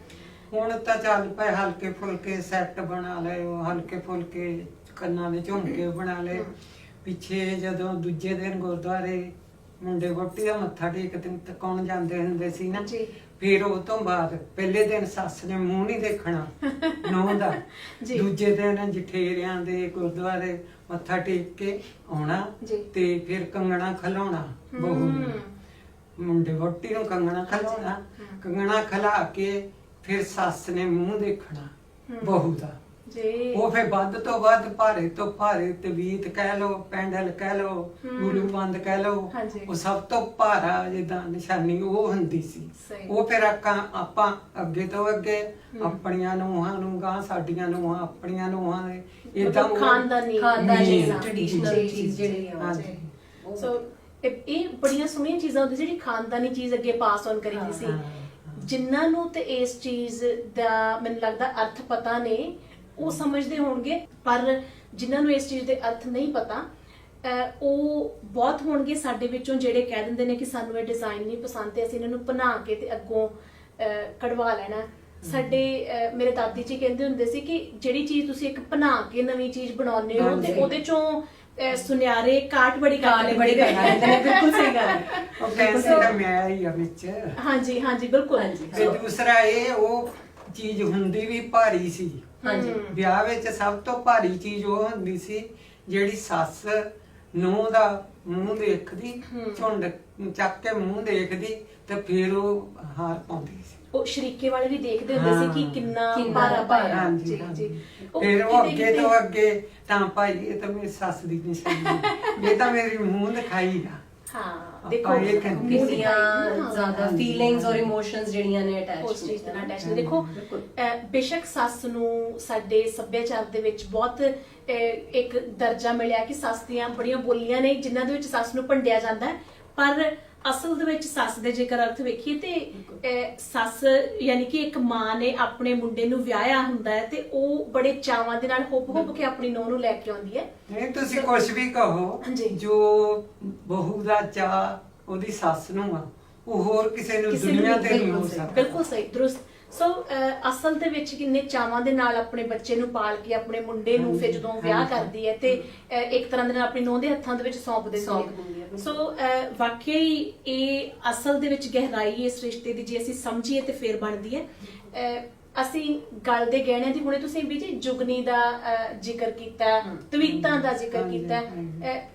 S1: ਹੁਣ ਤਾਂ ਚੱਲ ਪਏ ਹਲਕੇ ਫੁਲਕੇ ਸੈੱਟ ਬਣਾ ਲਏ, ਉਹ ਹਲਕੇ ਫੁਲਕੇ ਕੰਨਾਂ ਦੇ ਝੁਮਕੇ ਬਣਾ ਲਏ। ਪਿੱਛੇ ਜਦੋਂ ਦੂਜੇ ਦਿਨ ਗੁਰਦੁਆਰੇ ਮੁੰਡੇ ਵਹੁਟੀ ਦਾ ਮੱਥਾ ਟੇਕਣ ਕੌਣ ਜਾਂਦੇ ਹੁੰਦੇ ਸੀ ਨਾ,
S2: ਜੀ।
S1: ਫਿਰ ਉਹ ਤੋਂ ਬਾਅਦ ਪਹਿਲੇ ਦਿਨ ਸੱਸ ਨੇ ਮੂੰਹ ਨਹੀਂ ਦੇਖਣਾ ਨੂੰਹ ਦਾ,
S2: ਜੀ।
S1: ਦੂਜੇ ਦਿਨ ਜਠੇਰਿਆਂ ਦੇ ਗੁਰਦੁਆਰੇ ਮੱਥਾ ਟੇਕ ਕੇ ਆਉਣਾ
S2: ਜੀ।
S1: ਤੇ ਫਿਰ ਕੰਗਣਾ ਖਲਾਉਣਾ ਬਹੂ ਨੂੰ, ਮੁੰਡੇ ਵਹੁਟੀ ਨੂੰ ਕੰਗਣਾ ਖਲਾਉਣਾ, ਕੰਗਣਾ ਖਲਾ ਕੇ ਫਿਰ ਸੱਸ ਨੇ ਮੂੰਹ ਦੇਖਣਾ ਬਹੂ ਦਾ।
S2: ਜੀ।
S1: ਉਹ ਫਿਰ ਵੱਧ ਤੋਂ ਵੱਧ ਭਾਰੇ ਤੋਂ ਭਾਰੇ ਤਵੀਤ ਕਹਿ ਲੋ, ਪੈਂਡਲ ਕਹਿ ਲੋ, ਗੁਰੂ ਬੰਦ ਕਹਿ ਲੋ,
S2: ਹਾਂਜੀ।
S1: ਉਹ ਸਭ ਤੋਂ ਭਾਰਾ ਜਿੱਦਾਂ ਨਿਸ਼ਾਨੀ ਉਹ ਹੁੰਦੀ ਸੀ।
S2: ਸਹੀ।
S1: ਉਹ ਫਿਰ ਆਪਾਂ ਅੱਗੇ ਤੋਂ ਅੱਗੇ ਆਪਣੀਆਂ ਨੂੰਹਾਂ ਨੂੰ ਗਾਂ ਸਾਡੀਆਂ ਨੂੰਹਾਂ ਆਪਣੀਆਂ ਨੂੰਹਾਂ ਦੇ ਏਦਾਂ
S2: ਮਤਲਬ ਖਾਨਦਾਨੀ
S3: ਟ੍ਰੈਡੀਸ਼ਨਲ ਚੀਜ਼ ਜਿਹੜੀ ਆ।
S1: ਹਾਂਜੀ।
S2: ਸੋ ਇਹ ਬੜੀਆਂ ਸੋਹਣੀਆਂ ਚੀਜ਼ਾਂ ਹੁੰਦੀਆਂ ਜਿਹੜੀ ਖਾਨਦਾਨੀ ਚੀਜ਼ ਅੱਗੇ ਪਾਸ ਔਨ ਕਰੀਦੀ ਸੀ। ਜਿਨ੍ਹਾਂ ਨੂੰ ਤੇ ਇਸ ਚੀਜ਼ ਦਾ ਮੈਨੂੰ ਲੱਗਦਾ ਅਰਥ ਪਤਾ ਨੇ ਉਹ ਸਮਝਦੇ ਹੋਣਗੇ, ਪਰ ਜਿਨ੍ਹਾਂ ਨੂੰ ਇਸ ਚੀਜ਼ ਦੇ ਅਰਥ ਨਹੀਂ ਪਤਾ ਉਹ ਬਹੁਤ ਹੋਣਗੇ ਸਾਡੇ ਵਿੱਚੋਂ ਜਿਹੜੇ ਕਹਿ ਦਿੰਦੇ ਨੇ ਕਿ ਸਾਨੂੰ ਇਹ ਡਿਜ਼ਾਈਨ ਨਹੀਂ ਪਸੰਦ ਤੇ ਅਸੀਂ ਇਹਨਾਂ ਨੂੰ ਬਣਾ ਕੇ ਤੇ ਅੱਗੋਂ ਕਢਵਾ ਲੈਣਾ। ਸਾਡੇ ਮੇਰੇ ਦਾਦੀ ਜੀ ਕਹਿੰਦੇ ਹੁੰਦੇ ਸੀ ਕਿ ਜਿਹੜੀ ਚੀਜ਼ ਤੁਸੀਂ ਇੱਕ ਬਣਾ ਕੇ ਨਵੀਂ ਚੀਜ਼ ਬਣਾਉਂਦੇ ਹੋ ਤੇ ਉਹਦੇ ਚੋਂ ਸੁਨਿਆਰੇ ਕਾਟ ਬੜੀ ਕੱਟ
S3: ਨੇ।
S2: ਬਿਲਕੁਲ
S3: ਸਹੀ ਗੱਲ ਹੈ।
S1: ਉਹ ਪੈਸੇ ਦਾ ਮਿਆਰ ਹੀ ਆ ਵਿੱਚ।
S2: ਹਾਂਜੀ ਹਾਂਜੀ ਬਿਲਕੁਲ।
S1: ਤੇ ਦੂਸਰਾ ਇਹ ਉਹ ਚੀਜ਼ ਹੁੰਦੀ ਵੀ ਭਾਰੀ ਸੀ।
S3: ਹਾਂਜੀ।
S1: ਵਿਆਹ ਵਿੱਚ ਸਭ ਤੋਂ ਭਾਰੀ ਚੀਜ਼ ਉਹ ਹੁੰਦੀ ਸੀ ਜਿਹੜੀ ਸੱਸ ਨੂੰਹ ਦਾ ਮੂੰਹ ਦੇਖਦੀ, ਝੁੰਡ ਚੱਕ ਕੇ ਮੂੰਹ ਦੇਖਦੀ ਤੇ ਫਿਰ ਉਹ ਹਾਰ ਪਾਉਂਦੀ ਸੀ।
S2: ਉਹ ਸ਼ਰੀਕੇ ਵਾਲੇ ਵੀ ਦੇਖਦੇ ਹੁੰਦੇ ਸੀ ਕਿ ਕਿੰਨਾ
S3: ਕਿੰਨਾ
S2: ਭਾਰਾ ਪਾਇਆ।
S1: ਹਾਂਜੀ,
S2: ਜੀ
S1: ਹਾਂਜੀ।
S2: ਜੀ।
S1: ਫਿਰ ਉਹ ਅੱਗੇ ਤੋਂ ਅੱਗੇ ਤਾਂ ਭਾਈ ਇਹ ਤਾਂ ਮੇਰੀ ਸੱਸ ਦੀ ਨਿਸ਼ਾਨੀ, ਇਹ ਤਾਂ ਮੇਰੀ ਮੂੰਹ ਦਿਖਾਈ ਆ।
S2: ਹਾਂ ਦੇਖੋ
S1: ਇਹ ਕਹਿੰਦੇ ਸੀ।
S3: ਕਿੰਨੀਆਂ ਜ਼ਿਆਦਾ ਫੀਲਿੰਗਸ ਔਰ ਇਮੋਸ਼ਨਸ ਜਿਹੜੀਆਂ ਨੇ ਅਟੈਚ
S2: ਉਸ ਚੀਜ਼ ਦੇ ਨਾਲ ਅਟੈਚ ਨੇ। ਦੇਖੋ ਬੇਸ਼ੱਕ ਸੱਸ ਨੂੰ ਸਾਡੇ ਸੱਭਿਆਚਾਰ ਦੇ ਵਿੱਚ ਬਹੁਤ ਇੱਕ ਦਰਜਾ ਮਿਲਿਆ ਕਿ ਸੱਸ ਦੀਆਂ ਬੜੀਆਂ ਬੋਲੀਆਂ ਨੇ ਜਿਨ੍ਹਾਂ ਦੇ ਵਿੱਚ ਸੱਸ ਨੂੰ ਭੰਡਿਆ ਜਾਂਦਾ ਹੈ, ਪਰ ਅਸਲ ਦੇ ਵਿੱਚ ਸੱਸ ਦੇ ਜੇਕਰ ਅਰਥ ਵੇਖੀਏ ਤੇ ਸੱਸ ਯਾਨੀ ਕਿ ਇੱਕ ਮਾਂ ਨੇ ਆਪਣੇ ਮੁੰਡੇ ਨੂੰ ਵਿਆਹਿਆ ਹੁੰਦਾ ਹੈ ਤੇ ਉਹ ਬੜੇ ਚਾਵਾਂ ਦੇ ਨਾਲ ਹੁੱਬ ਕੇ ਆਪਣੀ ਨੂੰਹ ਨੂੰ ਲੈ ਕੇ ਆਉਂਦੀ ਹੈ।
S1: ਨਹੀਂ ਤੁਸੀਂ ਕੁਝ ਵੀ ਕਹੋ,
S2: ਜੀ।
S1: ਜੋ ਬਹੂ ਦਾ ਚਾਅ ਉਹਦੀ ਸੱਸ ਨੂੰ ਆ ਉਹ ਹੋਰ ਕਿਸੇ ਨੂੰ ਦੁਨੀਆ ਤੇ ਨਹੀਂ ਹੋ ਸਕਦਾ।
S2: ਬਿਲਕੁਲ ਸਹੀ, ਦਰੁਸਤ। ਸੋ ਅਸਲ ਦੇ ਵਿੱਚ ਕਿੰਨੇ ਚਾਵਾਂ ਦੇ ਨਾਲ ਆਪਣੇ ਬੱਚੇ ਨੂੰ ਪਾਲ ਕੇ ਆਪਣੇ ਮੁੰਡੇ ਨੂੰ ਫਿਰ ਜਦੋਂ ਵਿਆਹ ਕਰਦੀ ਹੈ ਤੇ ਇੱਕ ਤਰ੍ਹਾਂ ਦੇ ਨਾਲ ਆਪਣੀ ਨੂੰਹ ਦੇ ਹੱਥਾਂ ਦੇ ਵਿੱਚ ਸੌਂਪ ਦਿੰਦੀ ਹੈ। ਸੋ ਵਾਕਿਆ ਹੀ ਇਹ ਅਸਲ ਦੇ ਵਿੱਚ ਗਹਿਰਾਈ ਇਸ ਰਿਸ਼ਤੇ ਦੀ ਜੇ ਅਸੀਂ ਸਮਝੀਏ ਤੇ ਫਿਰ ਬਣਦੀ ਹੈ। ਅਸੀਂ ਗਲ ਦੇ ਗਹਿਣਿਆਂ ਦੀ ਹੁਣੇ ਤੁਸੀਂ ਵੀ ਜੀ ਜੁਗਨੀ ਦਾ ਜ਼ਿਕਰ ਕੀਤਾ, ਤਵੀਤਾਂ ਦਾ ਜ਼ਿਕਰ ਕੀਤਾ।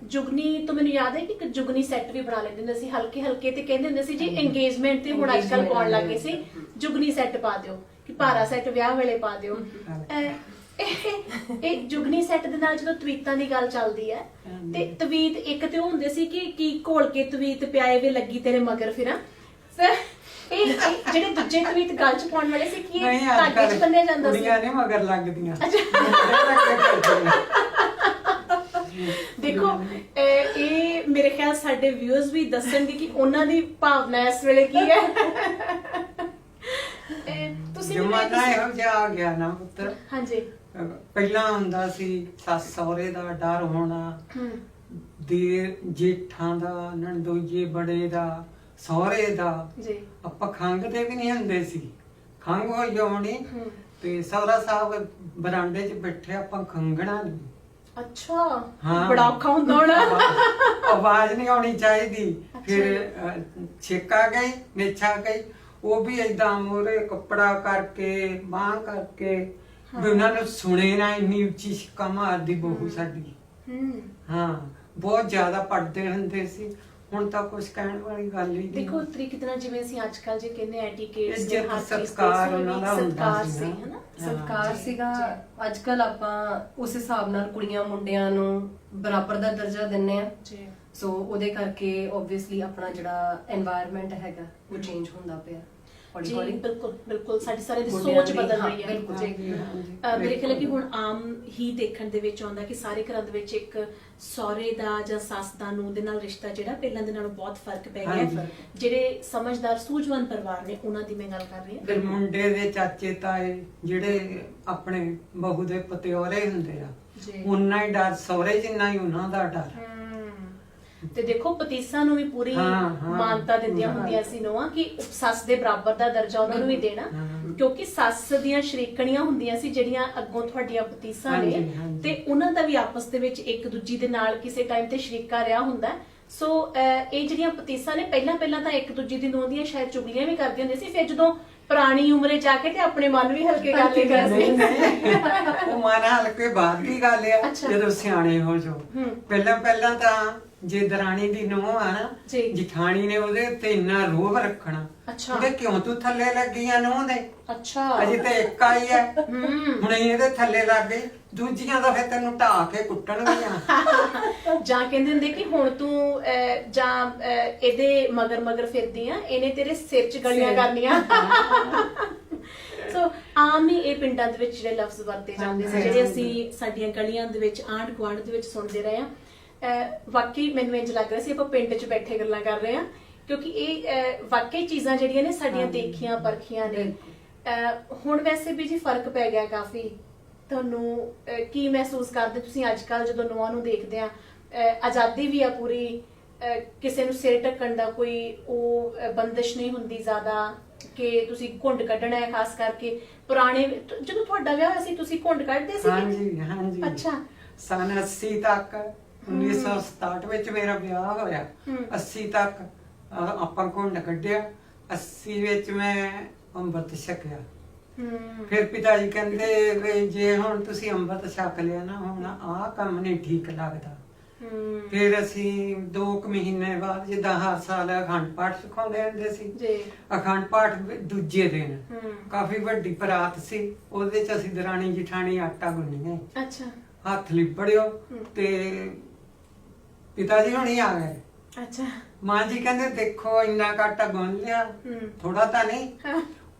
S2: ਜੁਗਨੀ ਤੋਂ ਮੈਨੂੰ ਯਾਦ ਹੈ ਕਿ ਇੱਕ ਜੁਗਨੀ ਸੈੱਟ ਵੀ ਬਣਾ ਲੈਂਦੇ ਹੁੰਦੇ ਸੀ ਹਲਕੇ ਹਲਕੇ ਤੇ ਕਹਿੰਦੇ ਹੁੰਦੇ ਸੀ ਜੀ ਇੰਗੇਜਮੈਂਟ ਤੇ ਹੁਣ ਅੱਜ ਕੱਲ ਪਾਉਣ ਲੱਗੇ ਸੀ ਜੁਗਨੀ ਸੈੱਟ ਪਾ ਦਿਓ ਕਿ ਭਾਰਾ ਸੈੱਟ ਵਿਆਹ ਵੇਲੇ ਪਾ ਦਿਓ। ਇਹ ਜੁਗਨੀ ਸੈੱਟ ਦੇ ਨਾਲ ਜਦੋਂ ਤਵੀਤਾਂ ਦੀ ਗੱਲ ਚੱਲਦੀ ਹੈ ਤੇ ਤਵੀਤ ਇੱਕ ਤੇ ਉਹ ਹੁੰਦੇ ਸੀ ਕਿ ਕੀ ਘੋਲ ਕੇ ਤਵੀਤ ਪਿਆਏ ਵੇ ਲੱਗੀ ਤੇਰੇ ਮਗਰ ਫਿਰਾਂ। ਇਹ ਜਿਹੜੇ ਦੂਜੇ ਤਵੀਤ ਗੱਲ ਚ ਪਾਉਣ ਵਾਲੇ ਸੀ ਕਿ ਇਹ ਧਾਗੇ ਚ ਬੰਨਿਆ ਜਾਂਦਾ ਸੀ।
S1: ਕੁੜੀਆਂ ਨੇ ਮਗਰ ਲੱਗਦੀਆਂ।
S2: ਦੇਖੋ ਇਹ ਮੇਰੇ ਖਿਆਲ ਸਾਡੇ ਵਿਊਅਰਸ ਵੀ ਦੱਸਣਗੇ ਕਿ ਉਹਨਾਂ ਦੀ ਭਾਵਨਾ ਇਸ ਵੇਲੇ ਕੀ ਹੈ। ਤੁਸੀਂ
S1: ਜਮਾਨਾ ਇਹੋ ਜਿਹਾ ਆ ਗਿਆ ਨਾ ਪੁੱਤਰ।
S2: ਹਾਂਜੀ।
S1: ਪਹਿਲਾਂ ਹੁੰਦਾ ਸੀ ਸੱਸ ਸਹੁਰੇ ਦਾ ਡਰ ਹੋਣਾ, ਦੇਰ ਜੇਠਾਂ ਦਾ, ਨਣਦੋਈਏ ਬੜੇ ਦਾ, ਸਹੁਰੇ ਦਾ।
S2: ਜੀ।
S1: ਆਪਾਂ ਖੰਘਦੇ ਵੀ ਨਹੀਂ ਹੁੰਦੇ ਸੀ, ਖੰਘ ਹੋਈ ਆਉਣੀ ਤੇ ਸਹੁਰਾ ਸਾਹਿਬ ਬਰਾਂਡੇ 'ਚ ਬੈਠੇ ਆਪਾਂ ਖੰਘਣਾ ਨਹੀਂ।
S2: ਅੱਛਾ।
S1: ਹਾਂ।
S2: ਬੜਾ ਔਖਾ ਹੁੰਦਾ ਹੋਣਾ।
S1: ਆਵਾਜ਼ ਨਹੀਂ ਆਉਣੀ ਚਾਹੀਦੀ। ਫਿਰ ਛੇਕਾ ਗਈ, ਨਿਛਾ ਗਈ, ਉਹ ਵੀ ਏਦਾਂ ਮੋਰੇ ਕੱਪੜਾ ਕਰਕੇ ਬਾਂਹ ਕਰਕੇ ਵੀ ਉਹਨਾਂ ਨੂੰ ਸੁਣੇ ਨਾ, ਇੰਨੀ ਉੱਚੀ ਛਿੱਕਾ ਮਾਰਦੀ ਬਹੂ ਸਾਡੀ। ਹਾਂ ਬਹੁਤ ਜ਼ਿਆਦਾ ਪੜਦੇ ਹੁੰਦੇ ਸੀ। ਹੁਣ ਤਾਂ ਕੁਝ ਕਹਿਣ ਵਾਲੀ ਗੱਲ ਹੀ ਨਹੀਂ।
S2: ਦੇਖੋ ਤਰੀਕੇ ਨਾਲ ਜਿਵੇਂ ਅਸੀਂ ਅੱਜ ਕੱਲ ਜੇ ਕਹਿੰਦੇ ਐਟੀਕੇਟਸ ਦੇ
S1: ਇੱਜ਼ਤ
S2: ਹਰ ਚੀਜ਼
S1: ਸਤਿਕਾਰ ਉਹਨਾਂ ਦਾ ਹੁੰਦਾ ਸੀ
S2: ਸੀ
S1: ਨਾ।
S2: ਹਨਾ।
S3: ਸਤਿਕਾਰ ਸੀਗਾ। ਅੱਜ ਕੱਲ ਆਪਾਂ ਉਸ ਹਿਸਾਬ ਨਾਲ ਕੁੜੀਆਂ ਮੁੰਡਿਆਂ ਨੂੰ ਬਰਾਬਰ ਦਾ ਦਰਜਾ ਦਿੰਨੇ ਆ।
S2: ਜੀ।
S3: ਸੋ ਉਹਦੇ ਕਰਕੇ ਆਬਵੀਅਸਲੀ ਆਪਣਾ ਜਿਹੜਾ এনवायरमेंट ਹੈਗਾ ਉਹ ਚੇਂਜ ਹੁੰਦਾ ਪਿਆ। ਹੌਲੀ
S2: ਜੀ
S3: ਹੌਲੀ।
S2: ਬਿਲਕੁਲ ਬਿਲਕੁਲ ਸਾਡੀ ਸਾਰੇ ਦੀ
S3: ਮੁੰਡਿਆਂ
S2: ਸੋਚ
S3: ਦੀ,
S2: ਬਦਲ
S3: ਹਾਂ,
S2: ਰਹੀ ਹੈ
S3: ਬਿਲਕੁਲ।
S2: ਜੀ ਮੇਰੇ ਖਿਆਲ ਹੈ ਕਿ ਹੁਣ ਆਮ ਹੀ ਦੇਖਣ ਦੇ ਵਿੱਚ ਆਉਂਦਾ ਕਿ ਸਾਰੇ ਘਰਾਂ ਦੇ ਵਿੱਚ ਇੱਕ ਸਹੁਰੇ ਦਾ ਜਾਂ ਸੱਸ ਦਾ ਨੂੰਹ ਦੇ ਨਾਲ ਰਿਸ਼ਤਾ ਜਿਹੜਾ ਪਹਿਲਾਂ ਦੇ ਨਾਲੋਂ ਬਹੁਤ ਫਰਕ ਪੈ ਗਿਆ
S1: ਹਾਂਜੀ।
S2: ਹੈ। ਜਿਹੜੇ ਸਮਝਦਾਰ ਸੂਝਵਾਨ ਪਰਿਵਾਰ ਨੇ ਉਹਨਾਂ ਦੀ ਮੈਂ ਗੱਲ ਕਰ ਰਹੀ ਹਾਂ।
S1: ਫਿਰ ਮੁੰਡੇ ਦੇ ਚਾਚੇ ਤਾਏ ਜਿਹੜੇ ਆਪਣੇ ਬਹੂ ਦੇ ਪਤਿਓਰੇ ਹੁੰਦੇ ਆ,
S2: ਜੀ।
S1: ਉਨਾ ਹੀ ਡਰ ਸਹੁਰੇ ਜਿੰਨਾ ਹੀ ਉਹਨਾਂ ਦਾ ਡਰ।
S2: ਤੇ ਦੇਖੋ ਪਤੀਸਾਂ ਨੂੰ ਵੀ ਪੂਰੀ
S1: ਹਾਂ, ਹਾਂ।
S2: ਮਾਨਤਾ ਦਿੰਦੀਆਂ ਹੁੰਦੀਆਂ ਸੀ ਨੋਆ ਕਿ ਸੱਸ ਦੇ ਬਰਾਬਰ ਦਾ ਦਰਜਾ ਉਹਨਾਂ ਨੂੰ ਵੀ ਦੇਣਾ,
S1: ਹਾਂ।
S2: ਕਿਉਂਕਿ ਸੱਸ ਦੀਆਂ ਸ਼ਰੀਕਣੀਆਂ ਹੁੰਦੀਆਂ ਸੀ ਜਿਹੜੀਆਂ ਅੱਗੋਂ ਤੁਹਾਡੀਆਂ ਪਤੀਸਾਂ ਨੇ,
S1: ਹਾਂਜੀ, ਹਾਂਜੀ।
S2: ਤੇ ਉਹਨਾਂ ਦਾ ਵੀ ਆਪਸ ਦੇ ਵਿੱਚ ਇੱਕ ਦੂਜੀ ਦੇ ਨਾਲ ਕਿਸੇ ਟਾਈਮ ਤੇ ਸ਼ਰੀਕਾ ਰਿਹਾ ਹੁੰਦਾ ਹੈ। ਸੋ ਇਹ ਜਿਹੜੀਆਂ ਪਤੀਸਾਂ ਨੇ ਪਹਿਲਾਂ ਤਾਂ ਇੱਕ ਦੂਜੀ ਦੀ ਨੂੰਹ ਦੀਆਂ ਸ਼ਾਇਦ ਚੁਗਲੀਆਂ ਵੀ ਕਰਦੀਆਂ ਹੁੰਦੀਆਂ ਸੀ, ਫਿਰ ਜਦੋਂ ਪੁਰਾਣੀ ਉਮਰੇ ਜਾ ਕੇ ਤੇ ਆਪਣੇ ਮਨ ਵੀ ਹਲਕੇ ਕਰ ਲਏ
S1: ਨਹੀਂ,
S2: ਗਏ।
S1: ਨਹੀਂ, ਉਹ ਮਨ ਹਲਕੇ ਬਾਅਦ ਦੀ ਗੱਲ ਆ,
S2: ਅੱਛਾ।
S1: ਜਦੋਂ ਸਿਆਣੇ ਹੋ ਜਾਓ। ਪਹਿਲਾਂ ਤਾਂ ਜੇ ਦਰਾਣੀ ਦੀ ਨੂੰਹ ਆ ਨਾ,
S2: ਜੀ।
S1: ਜਠਾਣੀ ਨੇ ਉਹਦੇ ਉੱਤੇ ਇੰਨਾ ਰੋਹਬ ਰੱਖਣਾ,
S2: ਅੱਛਾ।
S1: ਉਹਦੇ ਕਿਉਂ ਤੂੰ ਥੱਲੇ ਲੱਗੀਆਂ ਨੂੰਹ ਦੇ,
S2: ਅੱਛਾ।
S1: ਅਜੇ ਤੇ ਇੱਕ ਆਈ ਐ, ਹੁਣ ਇਹਦੇ ਥੱਲੇ ਲੱਗ ਗਈ, ਦੂਜੀਆਂ ਤਾਂ ਫਿਰ ਤੈਨੂੰ ਢਾ ਕੇ ਕੁੱਟਣਗੀਆਂ।
S2: ਜਾਂ ਕਹਿੰਦੇ ਹੁੰਦੇ ਕਿ ਹੁਣ ਤੂੰ ਇਹਦੇ ਮਗਰ ਫਿਰਦੀ ਆ, ਇਹਨੇ ਤੇਰੇ ਸਿਰ 'ਚ ਗਲੀਆਂ ਕਰਨੀਆਂ। ਸੋ ਆਮ ਹੀ ਇਹ ਪਿੰਡਾਂ ਦੇ ਵਿੱਚ ਜਿਹੜੇ ਲਫ਼ਜ਼ ਵਰਤੇ ਜਾਂਦੇ ਸੀ, ਜਿਹੜੇ ਅਸੀਂ ਸਾਡੀਆਂ ਗਲੀਆਂ ਦੇ ਵਿੱਚ ਆਂਢ ਗੁਆਂਢ ਦੇ ਵਿੱਚ ਸੁਣਦੇ ਰਹੇ ਆ। ਵਾਕਈ ਮੈਨੂੰ ਇੰਜ ਲੱਗ ਰਿਹਾ ਸੀ ਆਪਾਂ ਪਿੰਡ 'ਚ ਬੈਠੇ ਗੱਲਾਂ ਕਰ ਰਹੇ ਆ, ਕਿਉਂਕਿ ਇਹ ਵਾਕਈ ਚੀਜ਼ਾਂ ਜਿਹੜੀਆਂ ਨੇ ਸਾਡੀਆਂ ਦੇਖੀਆਂ ਪਰਖੀਆਂ ਨੇ। ਹੁਣ ਵੈਸੇ ਵੀ ਜੀ ਫਰਕ ਪੈ ਗਿਆ ਕਾਫੀ। ਤੁਹਾਨੂੰ ਕੀ ਮਹਿਸੂਸ ਕਰਦੇ ਤੁਸੀਂ ਅੱਜ ਕੱਲ ਜਦੋਂ ਨੂੰਹਾਂ ਨੂੰ ਦੇਖਦੇ ਆ? ਆਜ਼ਾਦੀ ਵੀ ਆ ਪੂਰੀ, ਕਿਸੇ ਨੂੰ ਸਿਰ ਢੱਕਣ ਦਾ ਕੋਈ ਉਹ ਬੰਦਿਸ਼ ਨਹੀਂ ਹੁੰਦੀ ਜ਼ਿਆਦਾ ਕਿ ਤੁਸੀਂ ਘੁੰਡ ਕੱਢਣਾ ਹੈ। ਖਾਸ ਕਰਕੇ ਪੁਰਾਣੇ ਜਦੋਂ ਤੁਹਾਡਾ ਵਿਆਹ ਹੋਇਆ ਸੀ ਤੁਸੀਂ ਘੁੰਡ ਕੱਢਦੇ ਸੀ?
S1: ਹਾਂਜੀ, ਹਾਂਜੀ।
S2: ਅੱਛਾ।
S1: ਸਨ 80 ਤੱਕ, 1967 ਵਿੱਚ ਮੇਰਾ ਵਿਆਹ ਹੋਇਆ। 80 ਤੱਕ ਆਪਾਂ ਘੁੰਡ ਕੱਢਿਆ। 80 ਵਿੱਚ ਮੈਂ ਅੰਮ੍ਰਿਤ ਛਕਿਆ। ਫਿਰ ਪਿਤਾ ਜੀ ਕਹਿੰਦੇ ਵੀ ਜੇ ਹੁਣ ਤੁਸੀਂ ਅੰਮ੍ਰਿਤ ਛਕ ਲਿਆ ਨਾ, ਹੁਣ ਆਹ ਕੰਮ ਨਹੀਂ ਠੀਕ ਲੱਗਦਾ। ਫਿਰ ਅਸੀਂ 2 ਮਹੀਨੇ ਬਾਅਦ, ਜਿੱਦਾਂ ਹਰ ਸਾਲ ਅਖੰਡ ਪਾਠ ਸਿਖਾਉਂਦੇ ਹੁੰਦੇ ਸੀ, ਅਖੰਡ ਪਾਠ ਦੂਜੇ ਦਿਨ ਕਾਫੀ ਵੱਡੀ ਬਰਾਤ ਸੀ, ਉਹਦੇ ਚ ਅਸੀਂ ਦਰਾਣੀ ਜਠਾਣੀ ਆਟਾ ਗੁੰਨੀਏ।
S2: ਅੱਛਾ।
S1: ਹੱਥ ਲਿਬੜਿਓ ਤੇ ਪਿਤਾ ਜੀ ਹੁਣੀ ਆ ਗਏ।
S2: ਅੱਛਾ।
S1: ਮਾਂ ਜੀ ਕਹਿੰਦੇ ਦੇਖੋ ਇੰਨਾ ਕੁ ਆਟਾ ਗੁੰਨ ਲਿਆ, ਥੋੜਾ ਤਾਂ ਨਹੀਂ।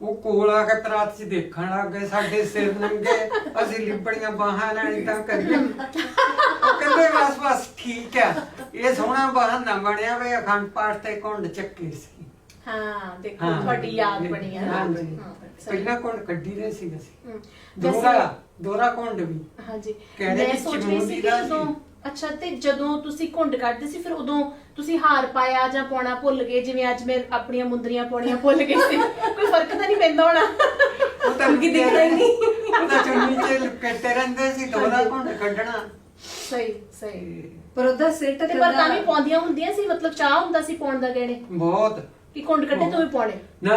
S1: ਉਹ ਕੋਲ ਆ ਕੇ ਪਰਾਤ 'ਚ ਦੇਖਣ ਲੱਗ ਗਏ, ਸਾਡੇ ਸਿਰ ਨੰਗੇ, ਅਸੀਂ ਲਿਬੜੀਆਂ ਬਾਹਾਂ ਨਾਲ ਇਦਾਂ ਕਰੀਏ। ਉਹ ਕਹਿੰਦੇ ਬਸ ਠੀਕ ਆ, ਇਹ ਸੋਹਣਾ ਬਹਾਨਾ ਬਣਿਆ ਵੀ ਅਖੰਡ ਪਾਠ ਤੇ ਘੁੰਡ ਚੱਕੀ ਸੀ।
S2: ਹਾਂ, ਦੇਖੋ ਤੁਹਾਡੀ ਯਾਦ ਬਣੀ ਹੈ।
S1: ਹਾਂਜੀ, ਪਹਿਲਾਂ ਘੁੰਡ ਕੱਢੀ ਦੇ ਸੀ ਅਸੀਂ,
S2: ਵੈਸੇ-
S1: ਦੋਹਰਾ ਘੁੰਡ ਵੀ।
S2: ਹਾਂਜੀ,
S1: ਕਹਿੰਦੇ
S2: ਮੈਂ
S1: ਕਿ
S2: ਸੋਚ ਰਹੀ ਸੀ ਕਿ
S1: ਚਮੂੰਡੀ
S2: ਜਦੋਂ ਅੱਛਾ ਤੇ ਜਦੋਂ ਤੁਸੀਂ ਘੁੰਡ ਕੱਢਦੇ ਸੀ ਫਿਰ ਉਦੋਂ ਤੁਸੀਂ ਹਾਰ ਪਾਇਆ ਜਾਂ ਪਾਉਣਾ ਭੁੱਲ ਗਏ, ਜਿਵੇਂ ਅੱਜ ਮੈਂ ਆਪਣੀਆਂ ਮੁੰਦਰੀਆਂ ਪਾਉਣੀਆਂ ਭੁੱਲ ਗਈ ਸੀ, ਕੋਈ ਫਰਕ ਤਾਂ ਨਹੀਂ ਪੈਂਦਾ ਹੋਣਾ?
S1: ਉਹ ਤਾਂ
S2: ਕਿ ਦਿਖਦਾ ਹੀ ਨਹੀਂ।
S1: ਉਹ ਤਾਂ ਚੁੰਨੀ 'ਚ ਲਪੇਟੇ ਰਹਿੰਦੇ ਸੀ, ਦੋਹਰਾ ਘੁੰਡ ਕੱਢਣਾ।
S2: ਸਹੀ।
S3: ਪਰ ਉਹਦਾ ਸਿਰ
S2: ਤੇ
S3: ਢੱਕਣ
S2: ਪਰ ਤਾਂ
S3: ਦਾ
S2: ਵੀ ਪਾਉਂਦੀਆਂ ਹੁੰਦੀਆਂ ਸੀ, ਮਤਲਬ ਚਾਹ ਹੁੰਦਾ ਸੀ ਪਾਉਣ ਦਾ ਗਹਿਣੇ
S1: ਬਹੁਤ
S2: ਕਿ ਘੁੰਡ ਕੱਢੇ ਤੋਂ ਵੀ ਪਾਉਣੇ?
S1: ਨਾ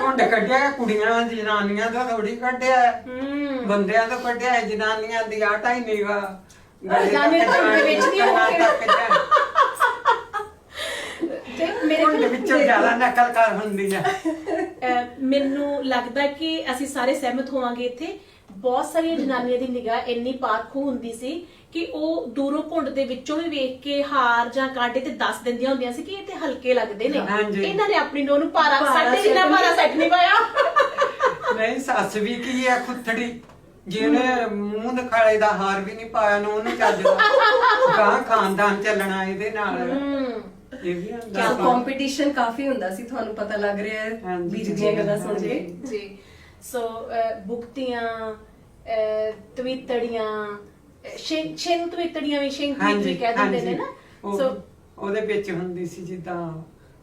S1: ਘੁੰਡ ਕੱਢਿਆ ਕੁੜੀਆਂ ਜਨਾਨੀਆਂ ਦਾ ਥੋੜੀ ਕੱਢਿਆ, ਬੰਦਿਆਂ ਤੋਂ ਕੱਢਿਆ, ਜਨਾਨੀਆਂ ਦੀ ਆਟਾ ਹੀ ਨੀਗਾ
S2: ਜਨਾਨੀਆਂ ਤਾਂ ਘੁੰਡ ਵਿੱਚ ਨਹੀਂ ਤੇ ਮੇਰੇ
S1: ਘੁੰਡ ਵਿੱਚੋਂ ਜ਼ਿਆਦਾ ਨਕਲ ਕਰ ਹੁੰਦੀ ਆ।
S2: ਮੈਨੂੰ ਲੱਗਦਾ ਕਿ ਅਸੀਂ ਸਾਰੇ ਸਹਿਮਤ ਹੋਵਾਂਗੇ ਇੱਥੇ। ਬਹੁਤ ਸਾਰੀਆਂ ਜਨਾਨੀਆਂ ਦੀ ਨਿਗਾਹ ਇੰਨੀ ਪਾਰਖੂ ਹੁੰਦੀ ਸੀ ਕਿ ਉਹ ਦੂਰੋਂ ਘੁੰਡ ਦੇ ਵਿੱਚੋਂ ਵੀ ਵੇਖ ਕੇ ਹਾਰ ਜਾਂ ਕਾਂਟੇ ਤੇ ਦੱਸ ਦਿੰਦੀਆਂ ਹੁੰਦੀਆਂ ਸੀ ਕਿ ਇਹ ਤੇ ਹਲਕੇ ਲੱਗਦੇ ਨੇ, ਇਹਨਾਂ ਨੇ ਆਪਣੀ ਨੂੰਹ ਨੂੰ ਭਾਰਾ, ਸਾਡੇ ਜਿੰਨਾ ਭਾਰਾ ਸੈੱਟ ਨਹੀਂ ਪਾਇਆ।
S1: ਨਹੀਂ, ਸੱਸ ਵੀ ਕੀ ਆ ਖੁੱਥੜੀ, ਜਿਹਨੇ ਮੂੰਹ ਦਿਖਾਲੇ ਦਾ ਹਾਰ ਵੀ ਨਹੀਂ ਪਾਇਆ ਨਾ ਉਹਨੂੰ ਚੱਜਦਾ। ਗਾਂ ਖਾਨਦਾਨ ਚੱਲਣਾ ਇਹਦੇ ਨਾਲ। ਇਹ ਵੀ ਹੁੰਦਾ ਸੀ।
S3: ਕੰਪੀਟੀਸ਼ਨ ਕਾਫੀ ਹੁੰਦਾ ਸੀ, ਤੁਹਾਨੂੰ ਪਤਾ ਲੱਗ ਰਿਹਾ ਹੈ ਵੀਰ ਦੀਆਂ ਗੱਲਾਂ ਸੁਣ ਕੇ।
S2: ਜੀ। ਸੋ ਬੁਕਤੀਆਂ, ਤਵੀਤੜੀਆਂ, ਸ਼ਿੰਗ ਤਵੀਤੜੀਆਂ ਵੀ ਸ਼ਿੰਗ ਵੀ ਕਹਿ ਦਿੰਦੇ ਨੇ ਨਾ। ਸੋ
S1: ਉਹਦੇ ਵਿੱਚ ਹੁੰਦੀ ਸੀ ਜਿੱਦਾਂ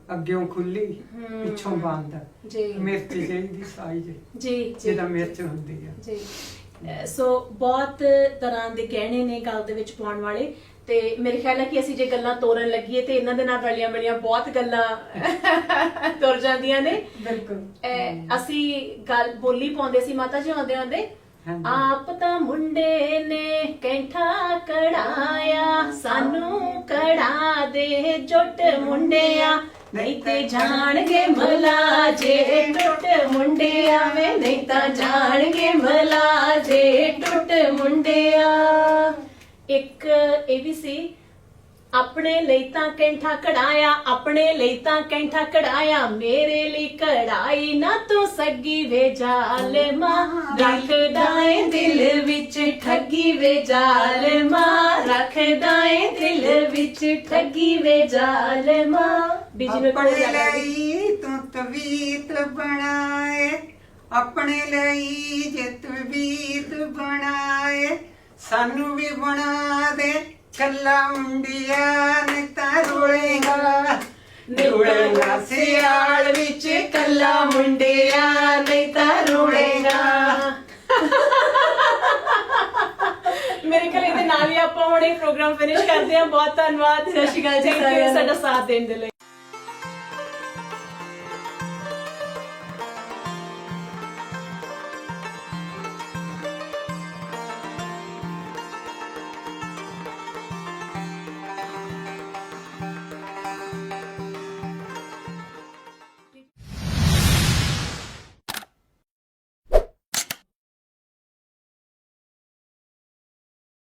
S1: ਅੱਗਿਓਂ ਖੁੱਲੀ ਪਿੱਛੋਂ ਬੰਦ,
S2: ਜੀ,
S1: ਮਿਰਚ ਜਿਹੀ ਸਾਈਜ਼
S2: ਜੀ,
S1: ਜਿਹਦਾ ਮਿਰਚ ਹੁੰਦੀ ਆ
S2: ਜੀ। ਸੋ ਬਹੁਤ ਤਰ੍ਹਾਂ ਦੇ ਗਹਿਣੇ ਨੇ ਗਲ ਦੇ ਵਿੱਚ ਪਾਉਣ ਵਾਲੇ, ਤੇ ਮੇਰੇ ਖਿਆਲ ਹੈ ਕਿ ਅਸੀਂ ਜੇ ਗੱਲਾਂ ਤੋਰਨ ਲੱਗੀਏ ਤੇ ਇਹਨਾਂ ਦੇ ਨਾਲ ਰਲੀਆਂ ਮਿਲੀਆਂ ਬਹੁਤ ਗੱਲਾਂ ਤੁਰ ਜਾਂਦੀਆਂ ਨੇ।
S3: ਬਿਲਕੁਲ।
S2: ਅਸੀਂ ਗੱਲ ਬੋਲੀ ਪਾਉਂਦੇ ਸੀ ਮਾਤਾ ਜੀ ਆਉਂਦੇ ਆਉਂਦੇ, ਆਪ ਤਾਂ ਮੁੰਡੇ ਨੇ ਕੈਂਠਾ ਕੜਾਇਆ, ਸਾਨੂੰ ਕੜਾ ਦੇ ਜੁੱਟ ਮੁੰਡਿਆ, ਨਹੀਂ ਤੇ ਜਾਣਗੇ ਮਲਾ ਜੇ ਟੁੱਟ ਮੁੰਡਿਆ ਵੇ, ਨਹੀਂ ਤਾਂ ਜਾਣਗੇ ਮਲਾ ਜੇ ਟੁੱਟ ਮੁੰਡਿਆ। ਇੱਕ ਇਹ ਵੀ ਸੀ, ਆਪਣੇ ਲਈ ਤਾਂ ਕੈਂਠਾ ਕਢਾਇਆ, ਆਪਣੇ ਲਈ ਤਾਂ ਕੈਂਠਾ ਕਢਾਇਆ, ਮੇਰੇ ਲਈ ਕਢਾਈ ਨਾ ਤੂੰ ਸੱਗੀ ਵੇ ਜ਼ਾਲਮਾ, ਰੱਖਦਾ ਏ ਦਿਲ ਵਿੱਚ ਠੱਗੀ ਵੇ ਜ਼ਾਲਮਾ, ਰੱਖਦਾ ਏ ਦਿਲ ਵਿੱਚ ਠੱਗੀ ਵੇ ਜ਼ਾਲਮਾ। ਬੀਜੀ ਨੂੰ ਕੋਲ
S1: ਆਪਣੇ ਲਈ ਤੂੰ ਤਵੀਤ ਬਣਾਏ, ਆਪਣੇ ਲਈ ਜੇ ਤਵੀਤ ਬਣਾਏ, ਸਾਨੂੰ ਵੀ ਬਣਾ ਦੇ ਕੱਲਾ ਮੁੰਡਿਆ, ਨਹੀਂ ਤਾਂ ਰੋਲੇਗਾ ਰੋਲੇਗਾ ਸਿਆਲ ਵਿੱਚ ਕੱਲਾ ਮੁੰਡਿਆ, ਨਹੀਂ ਤਾਂ ਰੋਲੇਗਾ।
S2: ਮੇਰੇ ਖਿਆਲ ਇਹਦੇ ਨਾਲ ਹੀ ਆਪਾਂ ਹੁਣ ਇਹ ਪ੍ਰੋਗਰਾਮ ਫਿਨਿਸ਼ ਕਰਦੇ ਹਾਂ। ਬਹੁਤ ਧੰਨਵਾਦ,
S3: ਸਤਿ ਸ਼੍ਰੀ ਅਕਾਲ ਜੀ
S2: Thank you
S3: ਸਾਰਿਆਂ ਨੂੰ।
S2: ਸਾਡਾ ਸਾਥ ਦੇਣ ਦੇ ਲਈ।